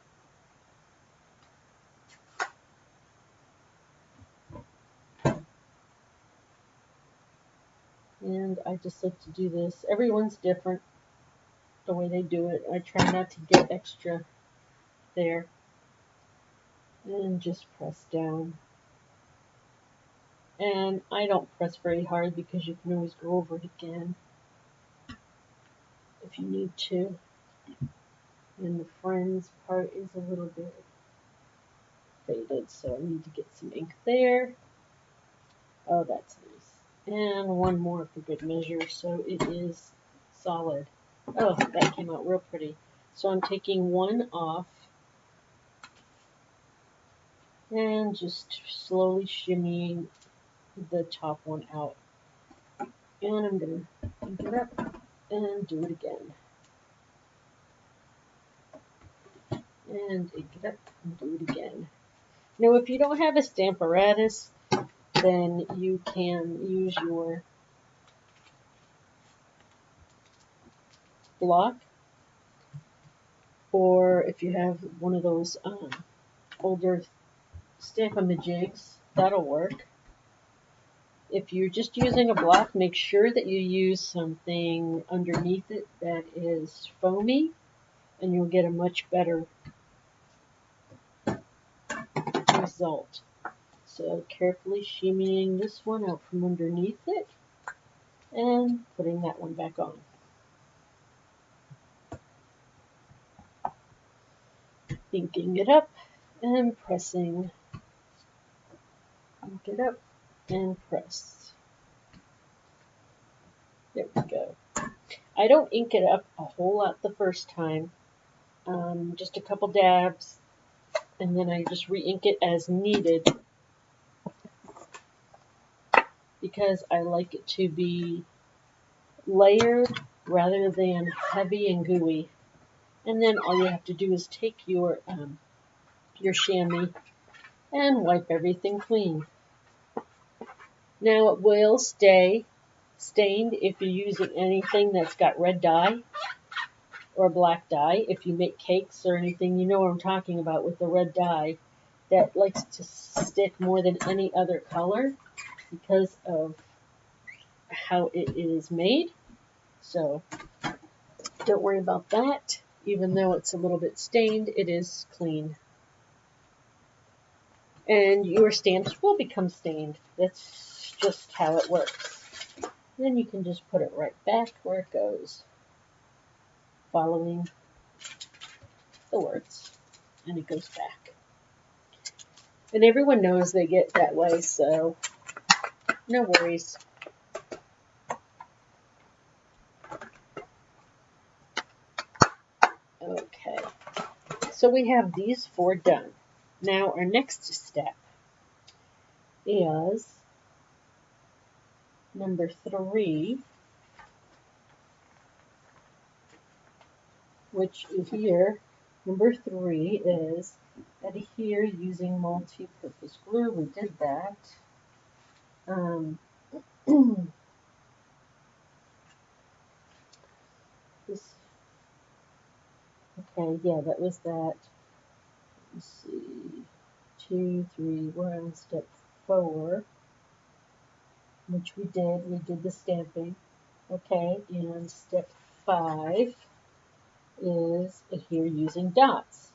And I just like to do this. Everyone's different the way they do it. I try not to get extra there. And just press down. And I don't press very hard because you can always go over it again if you need to. And the friends part is a little bit faded, so I need to get some ink there. Oh, that's nice. And one more for good measure, so it is solid. Oh, that came out real pretty. So I'm taking one off and just slowly shimmying the top one out. And I'm going to ink it up and do it again. And ink it up and do it again. Now, if you don't have a Stamparatus, then you can use your block, or if you have one of those older Stamp-A-Majigs, that'll work. If you're just using a block, make sure that you use something underneath it that is foamy, and you'll get a much better result. So carefully shimmying this one out from underneath it and putting that one back on. Inking it up and pressing. Ink it up and press. There we go. I don't ink it up a whole lot the first time, just a couple dabs, and then I just re-ink it as needed because I like it to be layered rather than heavy and gooey. And then all you have to do is take your chamois and wipe everything clean. Now it will stay stained if you're using anything that's got red dye or black dye. If you make cakes or anything, you know what I'm talking about with the red dye that likes to stick more than any other color because of how it is made. So don't worry about that. Even though it's a little bit stained, it is clean. And your stamps will become stained. That's just how it works. Then you can just put it right back where it goes, following the words, and it goes back. And everyone knows they get that way, so no worries. Okay, so we have these 4 done. Now our next step is number 3, which is here. Number 3 is adhere using multi-purpose glue. We did that. Okay, yeah, that was that. Let's see, 2, 3, we're on step 4, which we did. We did the stamping. Okay, and step 5 is adhere using dots.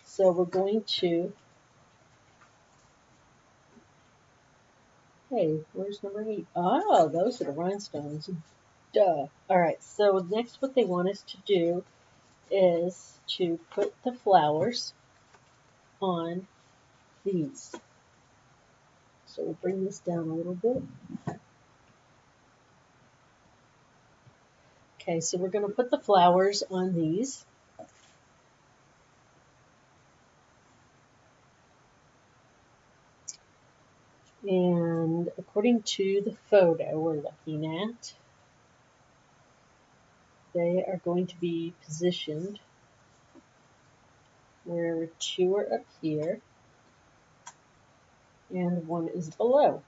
So we're going to, hey, where's number 8? Oh, those are the rhinestones. Duh. All right, so next what they want us to do is to put the flowers on these. So we'll bring this down a little bit. Okay, so we're going to put the flowers on these. And according to the photo we're looking at, they are going to be positioned where two are up here and one is below.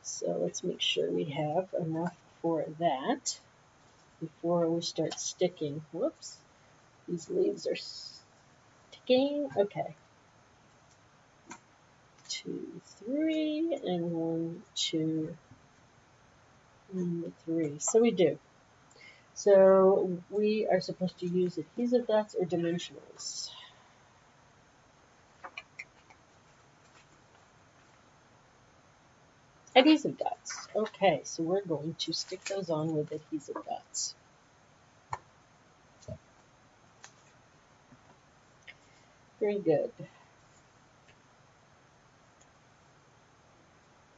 So let's make sure we have enough for that before we start sticking. Whoops, these leaves are sticking. Okay. 2, 3, and 1, 2, and 3. So we do. So we are supposed to use adhesive dots or dimensionals. Adhesive dots. Okay, so we're going to stick those on with adhesive dots. Very good.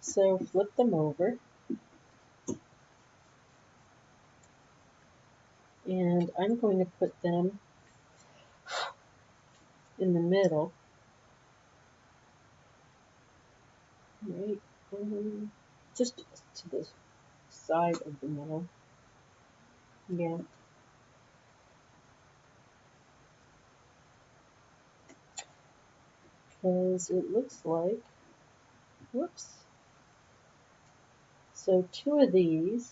So flip them over. And I'm going to put them in the middle. Right, just to the side of the middle. Yeah. Because it looks like, whoops. So 2 of these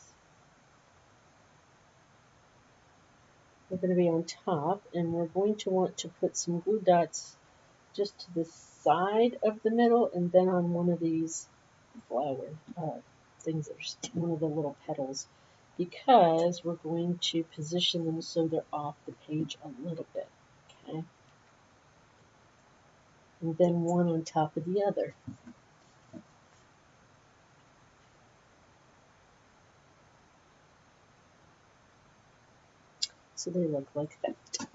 are going to be on top, and we're going to want to put some glue dots just to the side of the middle, and then on one of these flower things, one of the little petals, because we're going to position them so they're off the page a little bit. Okay. And then one on top of the other. So they look like that.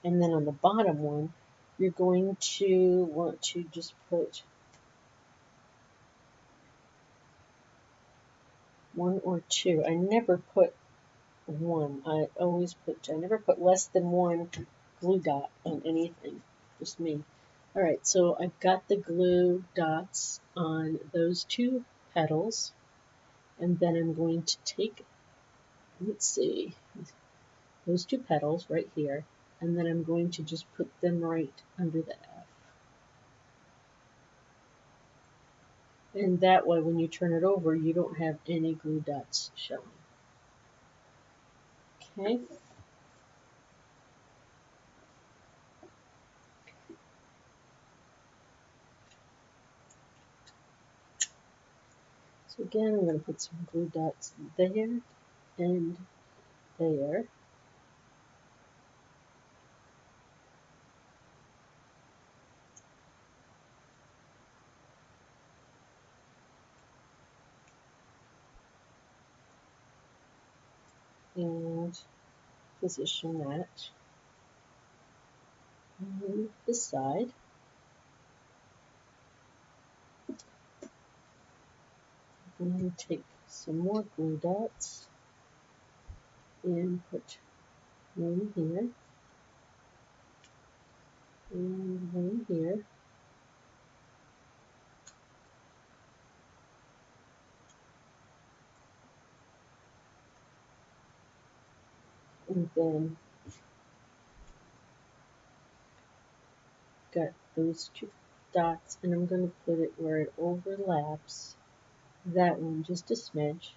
And then on the bottom one, you're going to want to just put 1 or 2. I never put 1. I never put less than 1 glue dot on anything. Just me. Alright, so I've got the glue dots on those 2 petals. And then I'm going to take, let's see, those 2 petals right here. And then I'm going to just put them right under the F. And that way, when you turn it over, you don't have any glue dots showing. Okay. So again, I'm going to put some glue dots there and there. And position that on the side. I'm going to take some more glue dots and put one here and one here. And then got those 2 dots, and I'm going to put it where it overlaps that one just a smidge,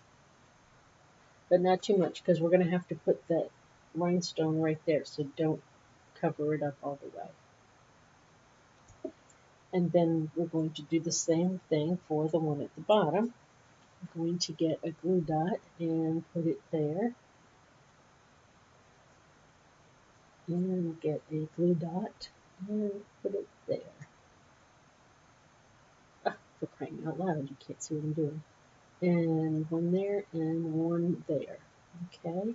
but not too much, because we're going to have to put that rhinestone right there, so don't cover it up all the way. And then we're going to do the same thing for the one at the bottom. I'm going to get a glue dot and put it there, and get a glue dot and put it there. For crying out loud, you can't see what I'm doing. And one there and one there. Okay.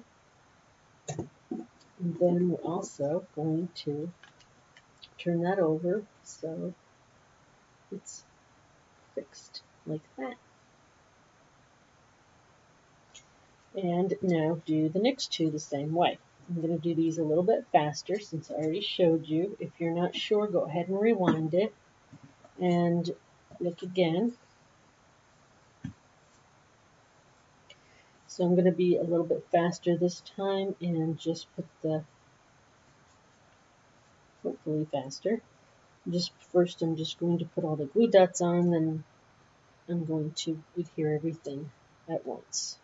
And then we're also going to turn that over so it's fixed like that. And now do the next two the same way. I'm going to do these a little bit faster since I already showed you. If you're not sure, go ahead and rewind it and look again. So I'm going to be a little bit faster this time and just put the, hopefully faster. Just first I'm just going to put all the glue dots on, then I'm going to adhere everything at once.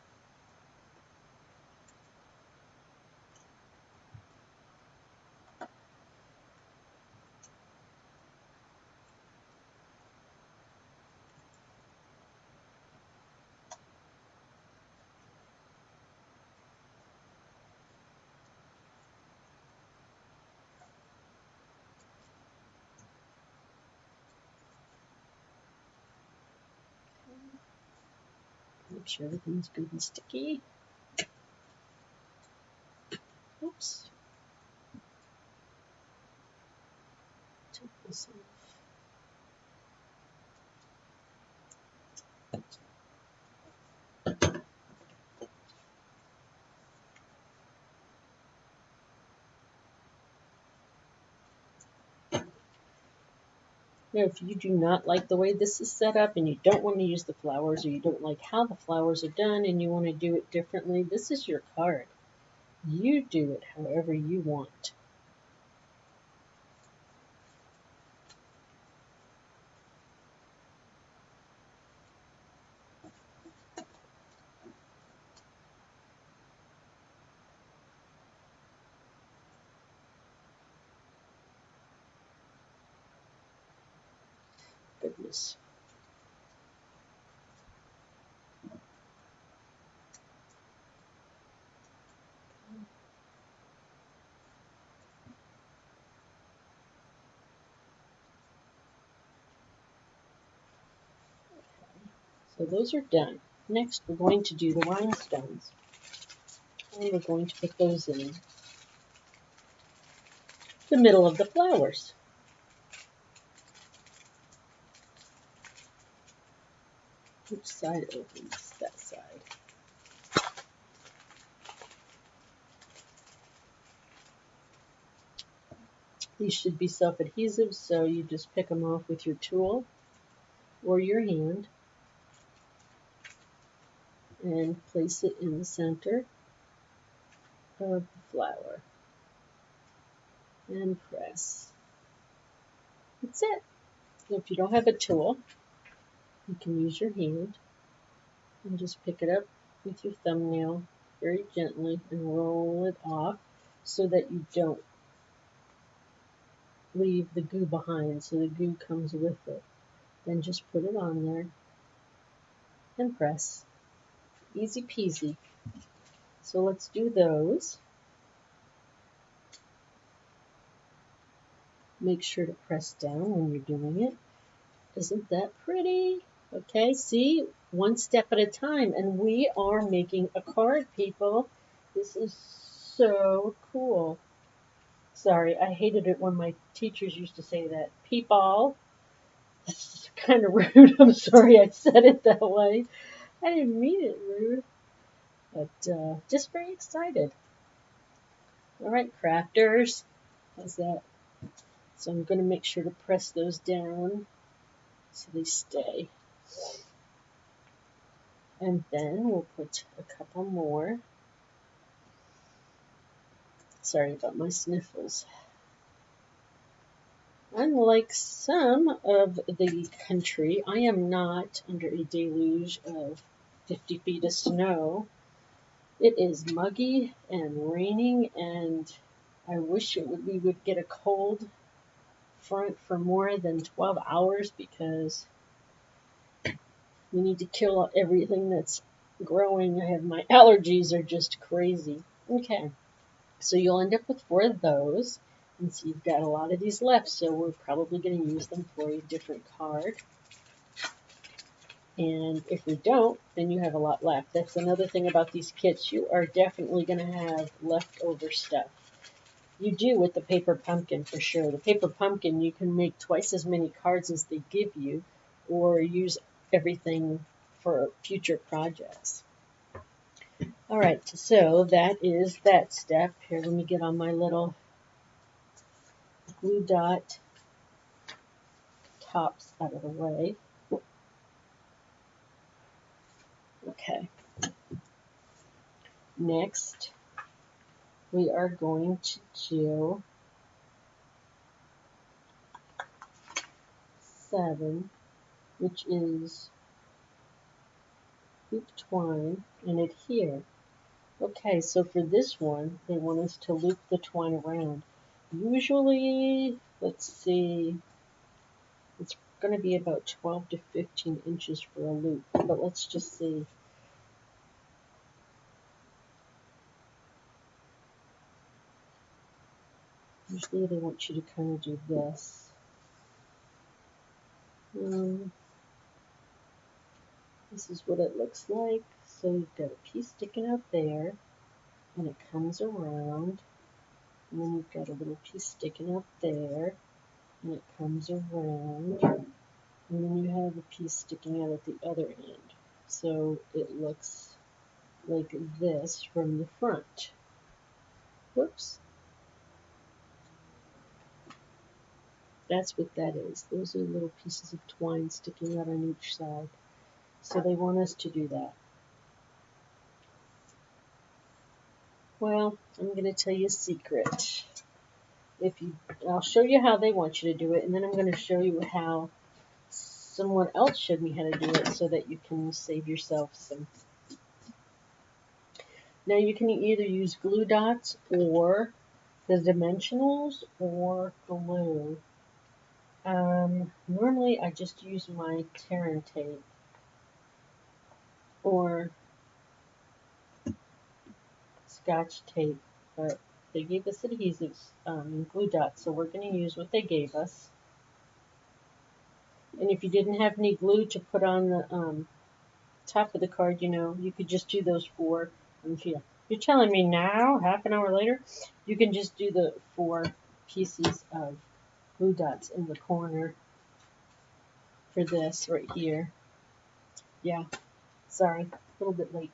Make sure everything's good and sticky. Oops. Take this off. Now, if you do not like the way this is set up and you don't want to use the flowers, or you don't like how the flowers are done and you want to do it differently, this is your card. You do it however you want. Goodness. So those are done. Next, we're going to do the rhinestones. And we're going to put those in the middle of the flowers. Which side opens? That side. These should be self-adhesive, so you just pick them off with your tool or your hand and place it in the center of the flower and press. That's it. So if you don't have a tool, you can use your hand and just pick it up with your thumbnail very gently and roll it off so that you don't leave the goo behind, so the goo comes with it. Then just put it on there and press. Easy peasy. So let's do those. Make sure to press down when you're doing it. Isn't that pretty? Okay, see? One step at a time. And we are making a card, people. This is so cool. Sorry, I hated it when my teachers used to say that. People. This is kind of rude. I'm sorry I said it that way. I didn't mean it rude. But just very excited. All right, crafters. How's that? So I'm going to make sure to press those down so they stay. And then we'll put a couple more. Sorry about my sniffles. Unlike some of the country, I am not under a deluge of 50 feet of snow. It is muggy and raining, and I wish we would get a cold front for more than 12 hours because we need to kill everything that's growing. My allergies are just crazy. Okay, so you'll end up with 4 of those. And so you've got a lot of these left, so we're probably going to use them for a different card. And if we don't, then you have a lot left. That's another thing about these kits. You are definitely going to have leftover stuff. You do with the paper pumpkin for sure. The paper pumpkin, you can make twice as many cards as they give you, or use everything for future projects. All right, so that is that step. Here, let me get on my little glue dot tops out of the way. Okay. Next, we are going to do 7, which is loop twine and adhere. Okay, so for this one, they want us to loop the twine around. Usually, let's see, it's going to be about 12 to 15 inches for a loop, but let's just see. Usually they want you to kind of do this. This is what it looks like. So you've got a piece sticking out there, and it comes around, and then you've got a little piece sticking out there, and it comes around, and then you have a piece sticking out at the other end. So it looks like this from the front. Whoops. That's what that is. Those are little pieces of twine sticking out on each side. So they want us to do that. Well, I'm going to tell you a secret. I'll show you how they want you to do it, and then I'm going to show you how someone else showed me how to do it so that you can save yourself some. Now you can either use glue dots or the dimensionals or glue. Normally I just use my Terran tape or Scotch tape, but they gave us adhesives and glue dots, so we're going to use what they gave us. And if you didn't have any glue to put on the top of the card, you could just do those 4. You're telling me now, half an hour later, you can just do the 4 pieces of glue dots in the corner for this right here. Yeah, sorry, a little bit late.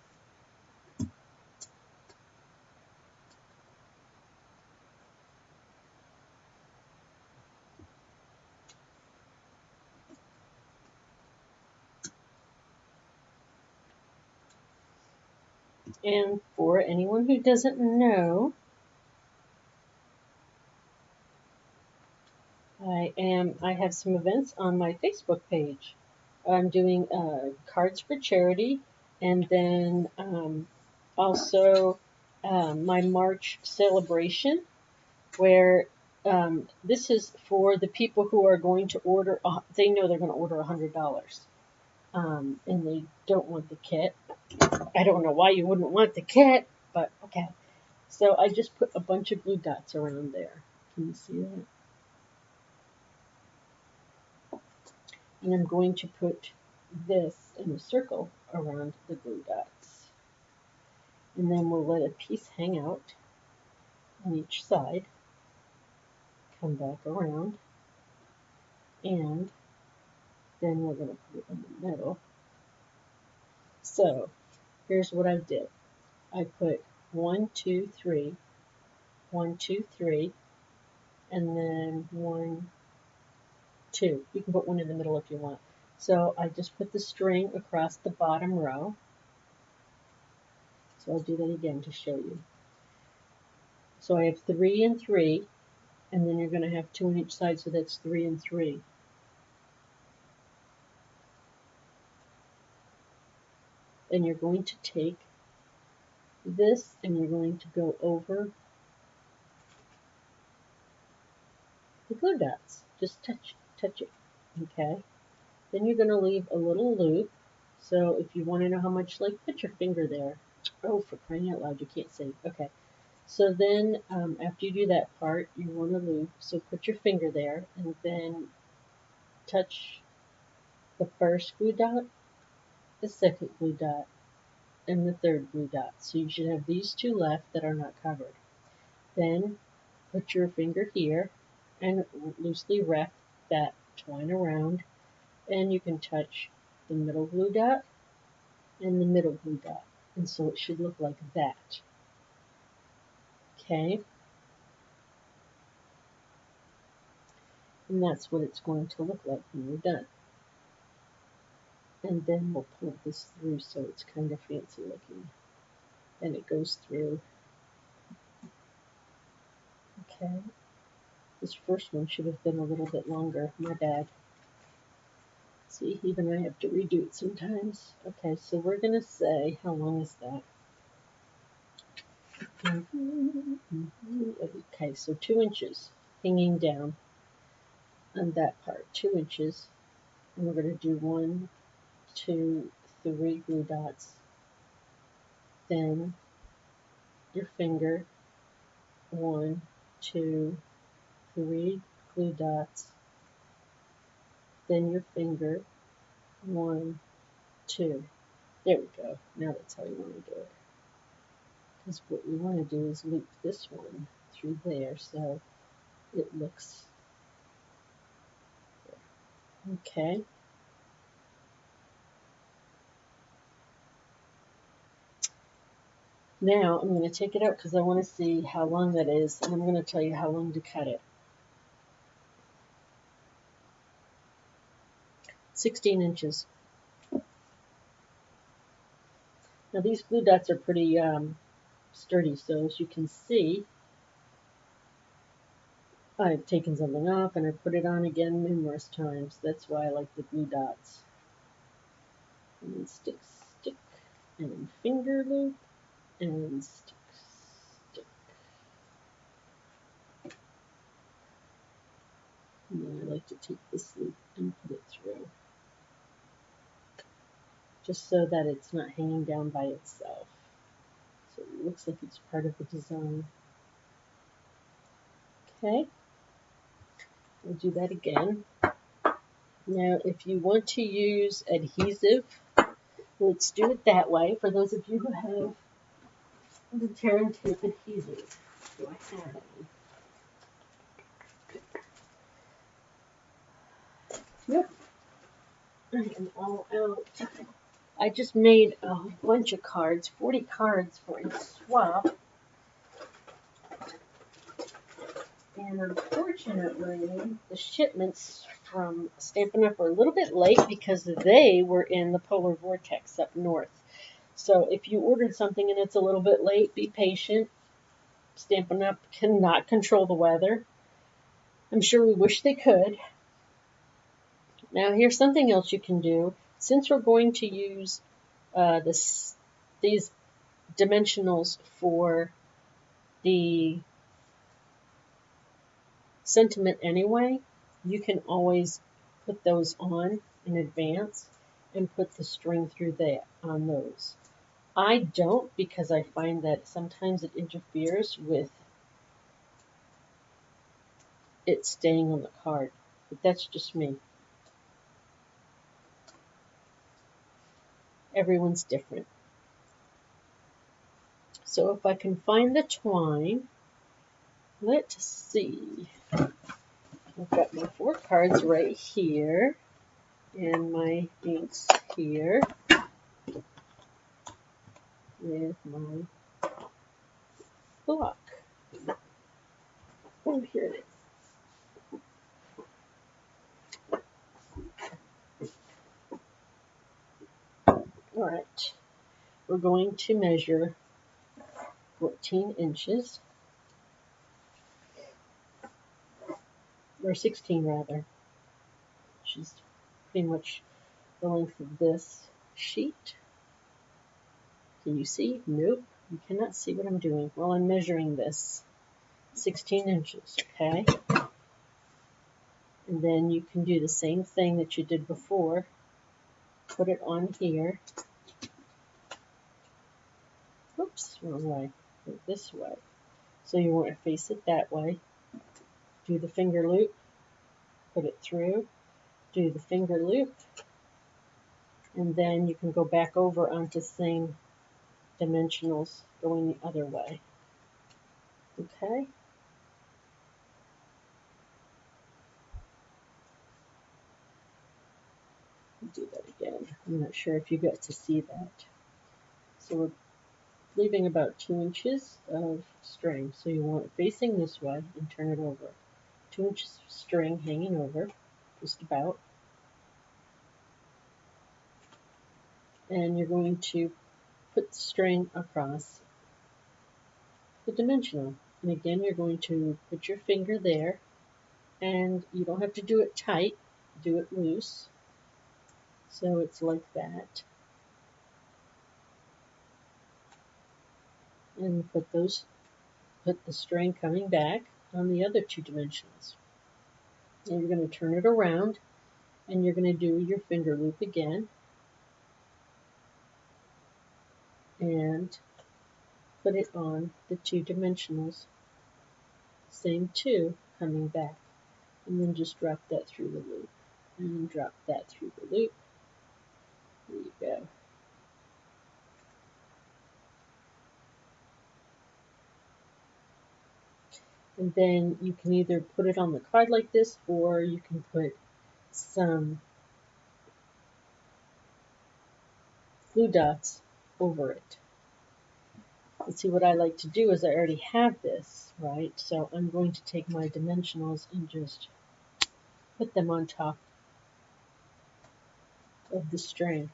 And for anyone who doesn't know, I have some events on my Facebook page. I'm doing cards for charity, and then also my March celebration, where this is for the people who are going to order. They know they're going to order $100, and they don't want the kit. I don't know why you wouldn't want the kit, but okay. So I just put a bunch of blue dots around there. Can you see that? And I'm going to put this in a circle around the glue dots. And then we'll let a piece hang out on each side, come back around, and then we're going to put it in the middle. So here's what I did. I put 1, 2, 3, 1, 2, 3, and then 1, 2. You can put one in the middle if you want. So I just put the string across the bottom row. So I'll do that again to show you. So I have 3 and 3, and then you're going to have 2 on each side, so that's 3 and 3. And you're going to take this and you're going to go over the glue dots. Just touch it, okay? Then you're going to leave a little loop. So if you want to know how much, like, put your finger there. Oh, for crying out loud, you can't say. Okay. So then after you do that part, you want to loop. So put your finger there and then touch the first glue dot, the second glue dot, and the third glue dot. So you should have these 2 left that are not covered. Then put your finger here and loosely wrap that twine around, and you can touch the middle glue dot and the middle glue dot. And so it should look like that. Okay? And that's what it's going to look like when we're done. And then we'll pull this through so it's kind of fancy looking. And it goes through. Okay. This first one should have been a little bit longer. My bad. See, even I have to redo it sometimes. Okay, so we're going to say, how long is that? Okay, so 2 inches hanging down on that part, 2 inches. And we're going to do 1, 2, 3 glue dots. Then your finger, 1, 2, 3 glue dots. Then your finger, 1, 2. There we go. Now that's how you want to do it. Because what we want to do is loop this one through there so it looks okay. Now I'm going to take it out because I want to see how long that is, and I'm going to tell you how long to cut it. 16 inches. Now these glue dots are pretty sturdy, so as you can see, I've taken something off and I put it on again numerous times. That's why I like the glue dots. And then stick, stick, and then finger loop, and stick, stick. And then I like to take this loop and put it through, just so that it's not hanging down by itself. So it looks like it's part of the design. Okay, we'll do that again. Now, if you want to use adhesive, let's do it that way. For those of you who have the tear and tape adhesive, do I have any? Yep, I am all out. I just made a bunch of cards, 40 cards for a swap. And unfortunately, the shipments from Stampin' Up! Are a little bit late because they were in the polar vortex up north. So if you ordered something and it's a little bit late, be patient. Stampin' Up! Cannot control the weather. I'm sure we wish they could. Now here's something else you can do. Since we're going to use these dimensionals for the sentiment anyway, you can always put those on in advance and put the string through there on those. I don't, because I find that sometimes it interferes with it staying on the card, but that's just me. Everyone's different. So if I can find the twine, let's see. I've got my 4 cards right here, and my inks here, with my block. Oh, here it is. All right, we're going to measure 14 inches, or 16 rather, which is pretty much the length of this sheet. Can you see? Nope, you cannot see what I'm doing. Well, I'm measuring this 16 inches, okay? And then you can do the same thing that you did before. Put it on here. Oops, wrong way. Go this way. So you want to face it that way. Do the finger loop. Put it through. Do the finger loop. And then you can go back over onto the same dimensionals going the other way. Okay? Do that again. I'm not sure if you got to see that. So we're leaving about 2 inches of string. So you want it facing this way and turn it over. 2 inches of string hanging over, just about. And you're going to put the string across the dimensional. And again, you're going to put your finger there, and you don't have to do it tight, do it loose. So it's like that. And put the string coming back on the other 2 dimensionals. And you're going to turn it around, and you're going to do your finger loop again. And put it on the 2 dimensionals. Same 2 coming back. And then just drop that through the loop. And drop that through the loop. There you go. And then you can either put it on the card like this, or you can put some glue dots over it. And see, what I like to do is I already have this, right? So I'm going to take my dimensionals and just put them on top of the string.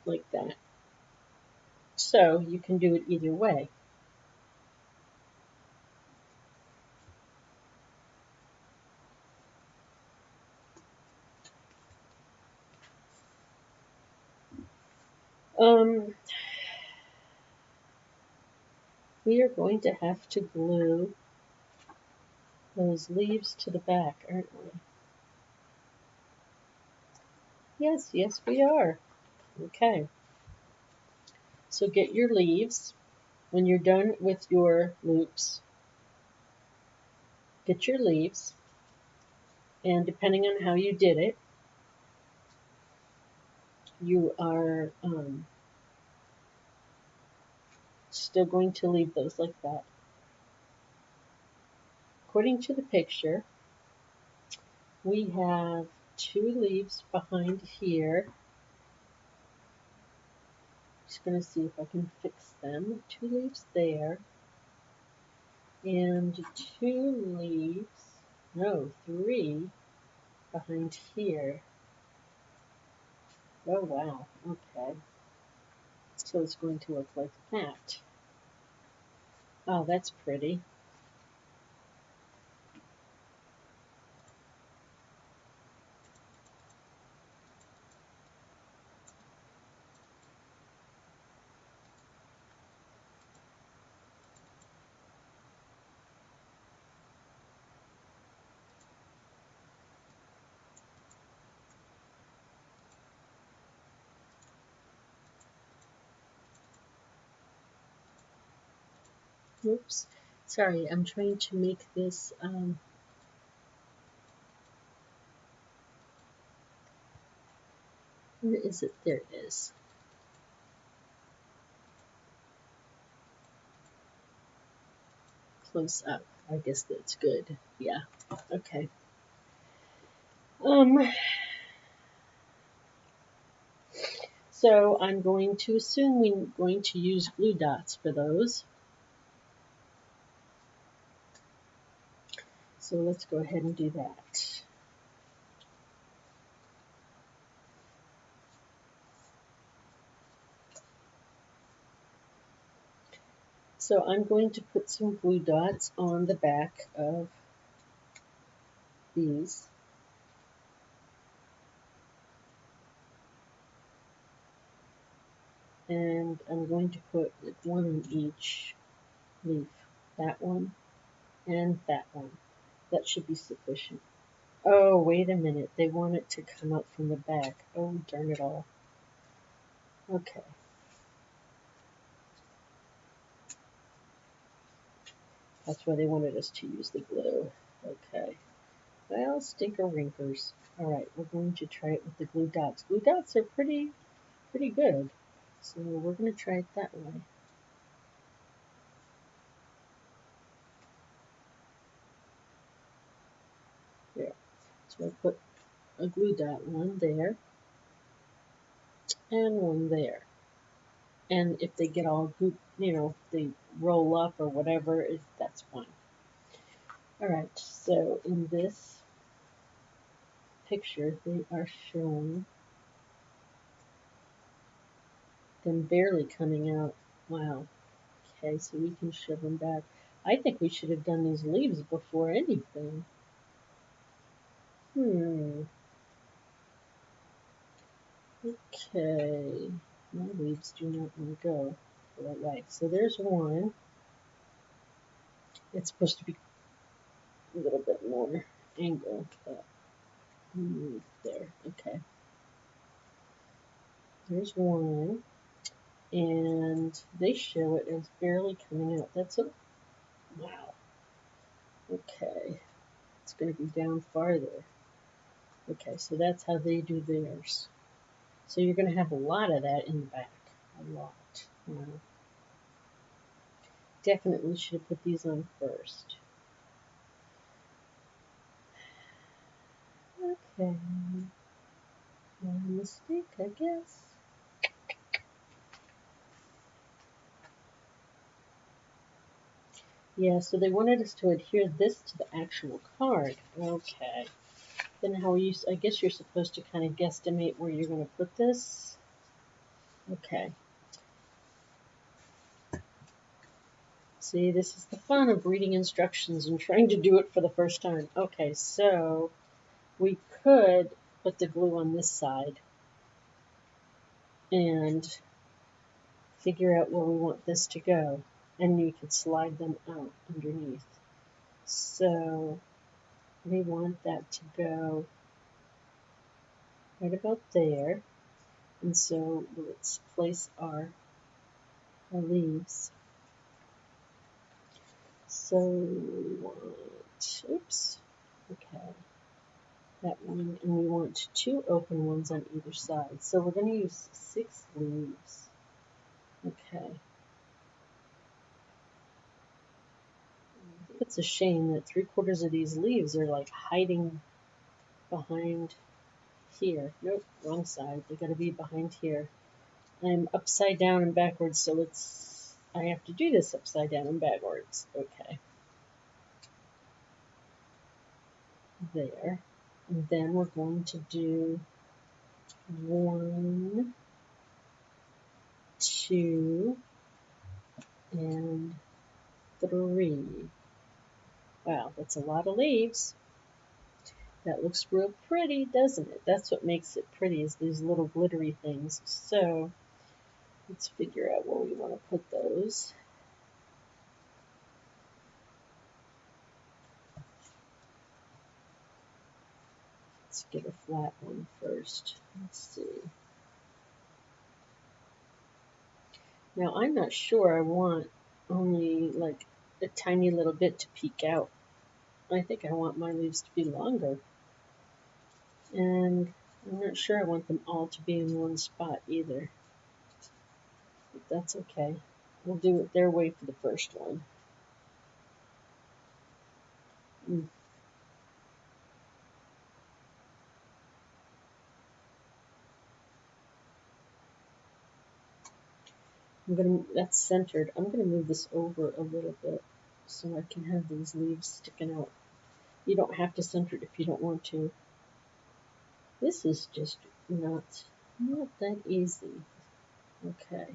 Like that. So you can do it either way. We are going to have to glue those leaves to the back, aren't we? Yes, we are. Okay. So get your leaves. When you're done with your loops, get your leaves. And depending on how you did it, you are still going to leave those like that. According to the picture, we have 2 leaves behind here. Just going to see if I can fix them. 2 leaves there. And 2 leaves, no, 3 behind here. Oh wow, okay. So it's going to look like that. Oh, that's pretty. Oops. Sorry, I'm trying to make this, where is it? There it is. Close up. I guess that's good. Yeah. Okay. So I'm going to assume we're going to use glue dots for those. So let's go ahead and do that. So I'm going to put some glue dots on the back of these. And I'm going to put 1 on each leaf. That one and that one. That should be sufficient. Oh, wait a minute. They want it to come up from the back. Oh, darn it all. Okay. That's why they wanted us to use the glue. Okay. Well, stinker rinkers. Alright, we're going to try it with the glue dots. Glue dots are pretty good. So we're going to try it that way. There. So I put a glue dot, one there and one there. And if they get all goop, if they roll up or whatever, that's fine. All right, so in this picture, they are showing them barely coming out. Wow. Okay, so we can shove them back. I think we should have done these leaves before anything. Okay. My leaves do not want to go the right way. So there's one. It's supposed to be a little bit more angle, but there. Okay. There's one. And they show it as barely coming out. That's a wow. Okay. It's going to be down farther. Okay, so that's how they do theirs. So you're going to have a lot of that in the back. A lot. Wow. Definitely should have put these on first. Okay. My mistake, I guess. Yeah, so they wanted us to adhere this to the actual card. Okay. Then I guess you're supposed to kind of guesstimate where you're going to put this. Okay. See, this is the fun of reading instructions and trying to do it for the first time. Okay, so we could put the glue on this side and figure out where we want this to go. And you could slide them out underneath. So we want that to go right about there. And so let's place our leaves. So we want, oops, okay, that one, and we want 2 open ones on either side. So we're going to use 6 leaves. Okay. I think it's a shame that 3/4 of these leaves are like hiding behind here. Nope, wrong side. They got to be behind here. I'm upside down and backwards, so I have to do this upside down and backwards. Okay. There. And then we're going to do 1, 2, and 3. Wow, that's a lot of leaves. That looks real pretty, doesn't it? That's what makes it pretty, is these little glittery things. So let's figure out where we want to put those. Let's get a flat one first. Let's see. Now I'm not sure I want only like a tiny little bit to peek out. I think I want my leaves to be longer. And I'm not sure I want them all to be in one spot either. But that's okay. We'll do it their way for the first one. That's centered. I'm gonna move this over a little bit so I can have these leaves sticking out. You don't have to center it if you don't want to. This is just not that easy. Okay.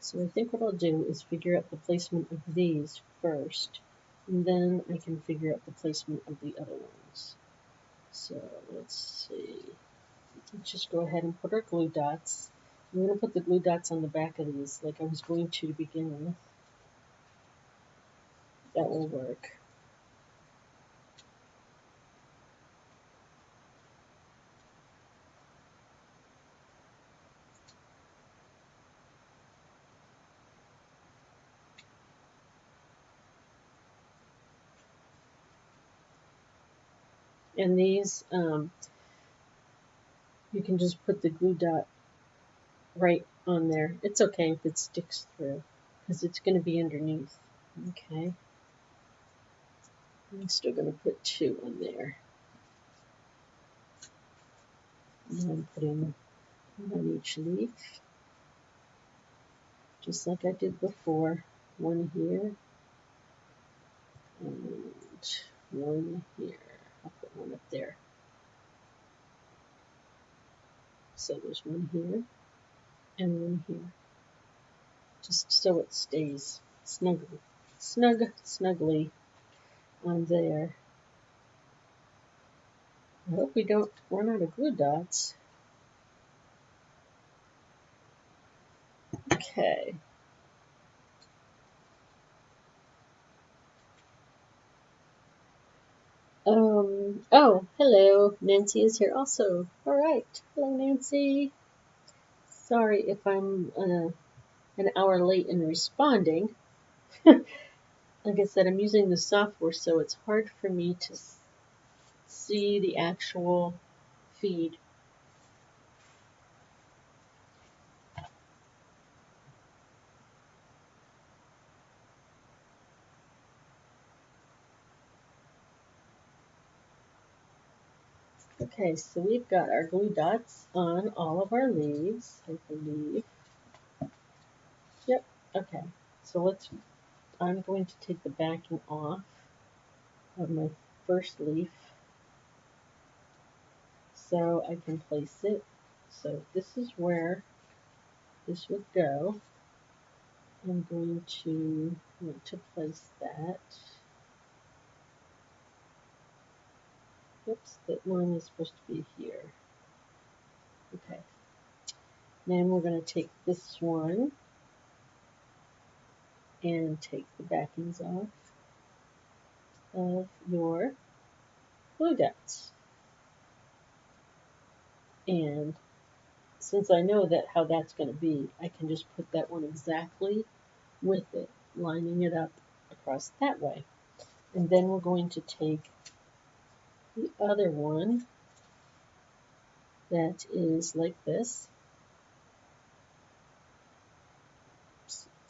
So I think what I'll do is figure out the placement of these first, and then I can figure out the placement of the other ones. So let's see. Let's just go ahead and put our glue dots. I'm going to put the glue dots on the back of these like I was going to begin with. That will work. And these, you can just put the glue dot right on there. It's okay if it sticks through because it's going to be underneath. Okay. I'm still going to put 2 on there. And I'm putting 1 on each leaf, just like I did before. 1 here and 1 here. I'll put 1 up there. So there's 1 here and 1 here, just so it stays snugly on there. I hope we don't run out of glue dots. Okay. Oh, hello. Nancy is here also. All right. Hello, Nancy. Sorry if I'm an hour late in responding. Like I said, I'm using the software, so it's hard for me to see the actual feed. Okay, so we've got our glue dots on all of our leaves, I believe. Yep, okay. So I'm going to take the backing off of my first leaf so I can place it. So this is where this would go. I'm going to want to place that. Oops, that one is supposed to be here. Okay. Then we're going to take this one and take the backings off of your glue dots. And since I know that how that's going to be, I can just put that one exactly with it, lining it up across that way. And then we're going to take the other one that is like this.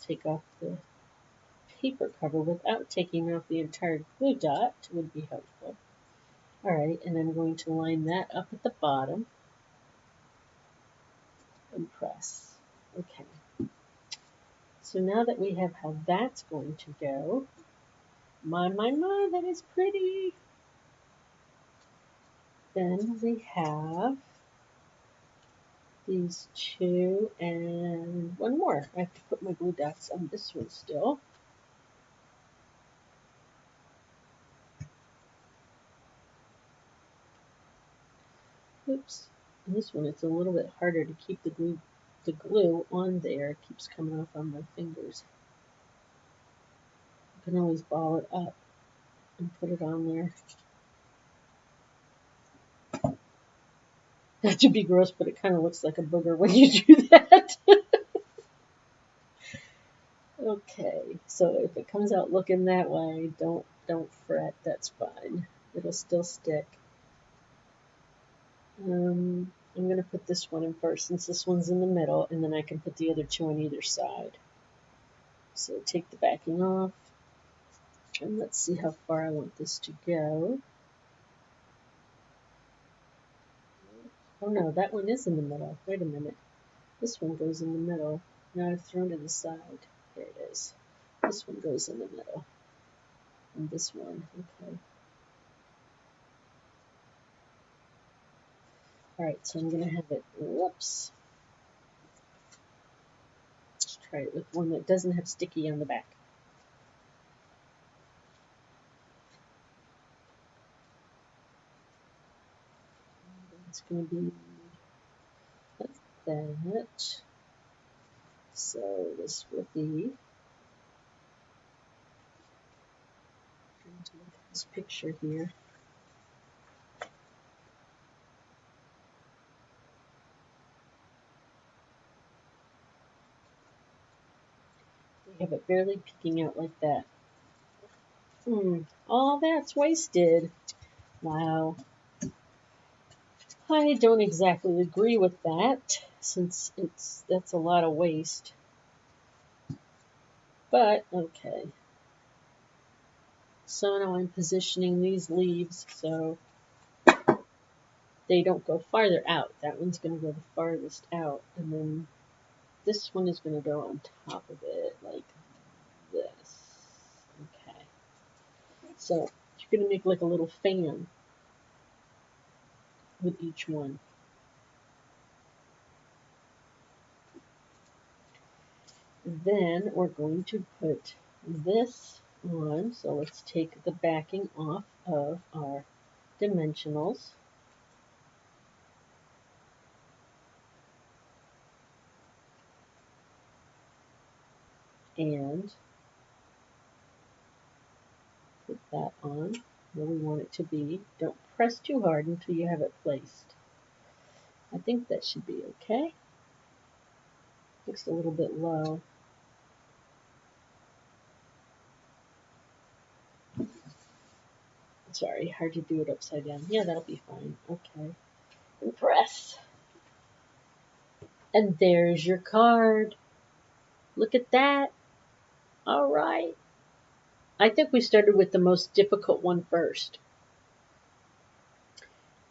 Take off the paper cover without taking off the entire glue dot would be helpful. Alright, and I'm going to line that up at the bottom and press. Okay. So now that we have how that's going to go, my, that is pretty. Then we have these 2 and 1 more. I have to put my glue dots on this one still. Oops. And this one, it's a little bit harder to keep the glue on there. It keeps coming off on my fingers. You can always ball it up and put it on there. Not to be gross, but it kind of looks like a booger when you do that. Okay, so if it comes out looking that way, don't fret. That's fine. It'll still stick. I'm going to put this one in first since this one's in the middle, and then I can put the other 2 on either side. So take the backing off, and let's see how far I want this to go. Oh no, that one is in the middle. Wait a minute. This one goes in the middle. Now I've thrown to the side. There it is. This one goes in the middle. And this one, okay. Alright, so I'm going to have it, whoops. Let's try it with one that doesn't have sticky on the back. It's going to be like that. So this will be, trying to look at this picture here. We have it barely peeking out like that. All that's wasted. Wow. I don't exactly agree with that, since that's a lot of waste. But, okay. So now I'm positioning these leaves so they don't go farther out. That one's going to go the farthest out, and then this one is going to go on top of it like this. Okay. So you're going to make like a little fan with each one. Then we're going to put this on. So let's take the backing off of our dimensionals. And put that on where we want it to be. Don't press too hard until you have it placed. I think that should be okay. Looks a little bit low. Sorry, hard to do it upside down. Yeah, that'll be fine. Okay. And press. And there's your card. Look at that. All right. I think we started with the most difficult one first.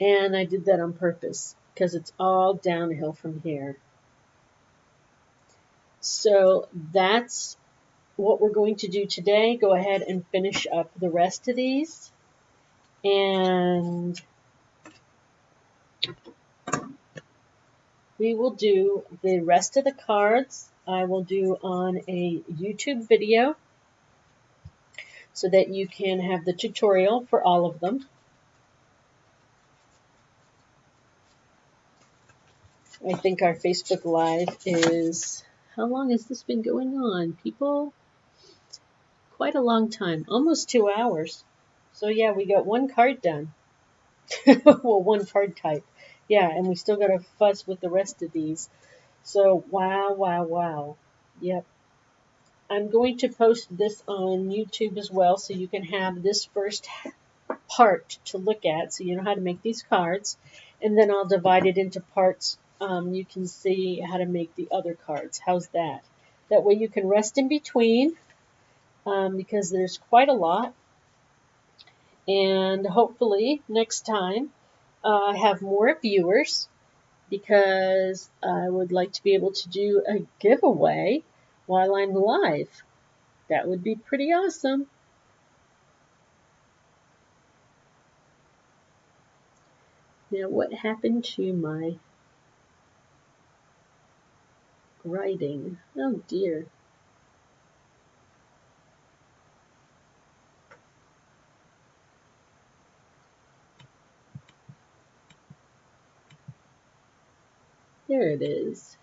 And I did that on purpose because it's all downhill from here. So that's what we're going to do today. Go ahead and finish up the rest of these. And we will do the rest of the cards. I will do on a YouTube video so that you can have the tutorial for all of them. I think our Facebook Live is, how long has this been going on, people? Quite a long time, almost 2 hours. So yeah, we got one card done. Well, one card type. Yeah, and we still got to fuss with the rest of these. So wow, wow, wow. Yep. I'm going to post this on YouTube as well, so you can have this first part to look at, so you know how to make these cards. And then I'll divide it into parts. You can see how to make the other cards. How's that? That way you can rest in between, because there's quite a lot. And hopefully next time I have more viewers, because I would like to be able to do a giveaway while I'm live. That would be pretty awesome. Now, what happened to my writing? Oh dear. There it is.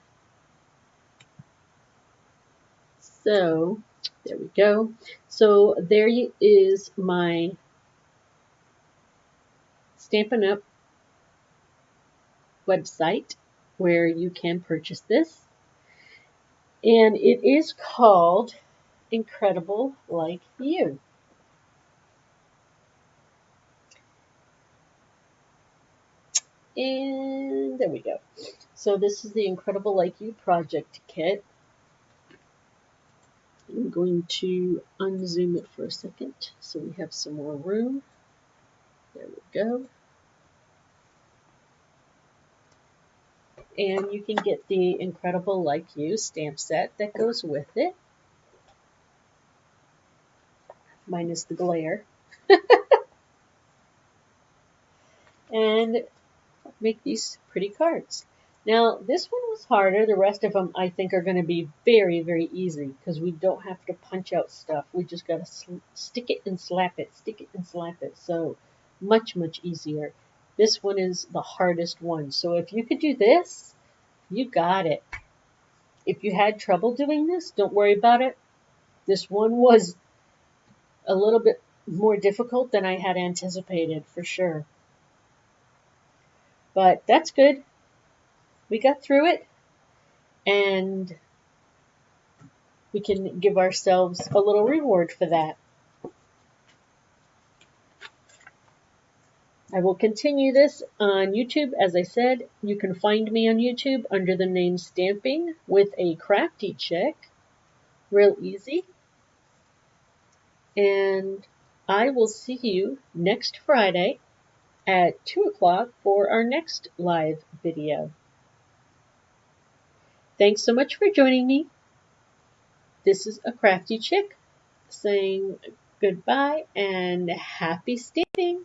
So, there we go. So, there is my Stampin' Up! Website where you can purchase this. And it is called Incredible Like You. And there we go. So this is the Incredible Like You project kit. I'm going to unzoom it for a second so we have some more room. There we go. And you can get the Incredible Like You stamp set that goes with it, minus the glare. And make these pretty cards. Now, this one was harder. The rest of them, I think, are going to be very, very easy because we don't have to punch out stuff. We just got to stick it and slap it, stick it and slap it. So much, much easier. This one is the hardest one. So if you could do this, you got it. If you had trouble doing this, don't worry about it. This one was a little bit more difficult than I had anticipated, for sure. But that's good. We got through it, and we can give ourselves a little reward for that. I will continue this on YouTube. As I said, you can find me on YouTube under the name Stamping with a Crafty Chick. Real easy. And I will see you next Friday at 2 o'clock for our next live video. Thanks so much for joining me. This is a crafty chick saying goodbye and happy stitching.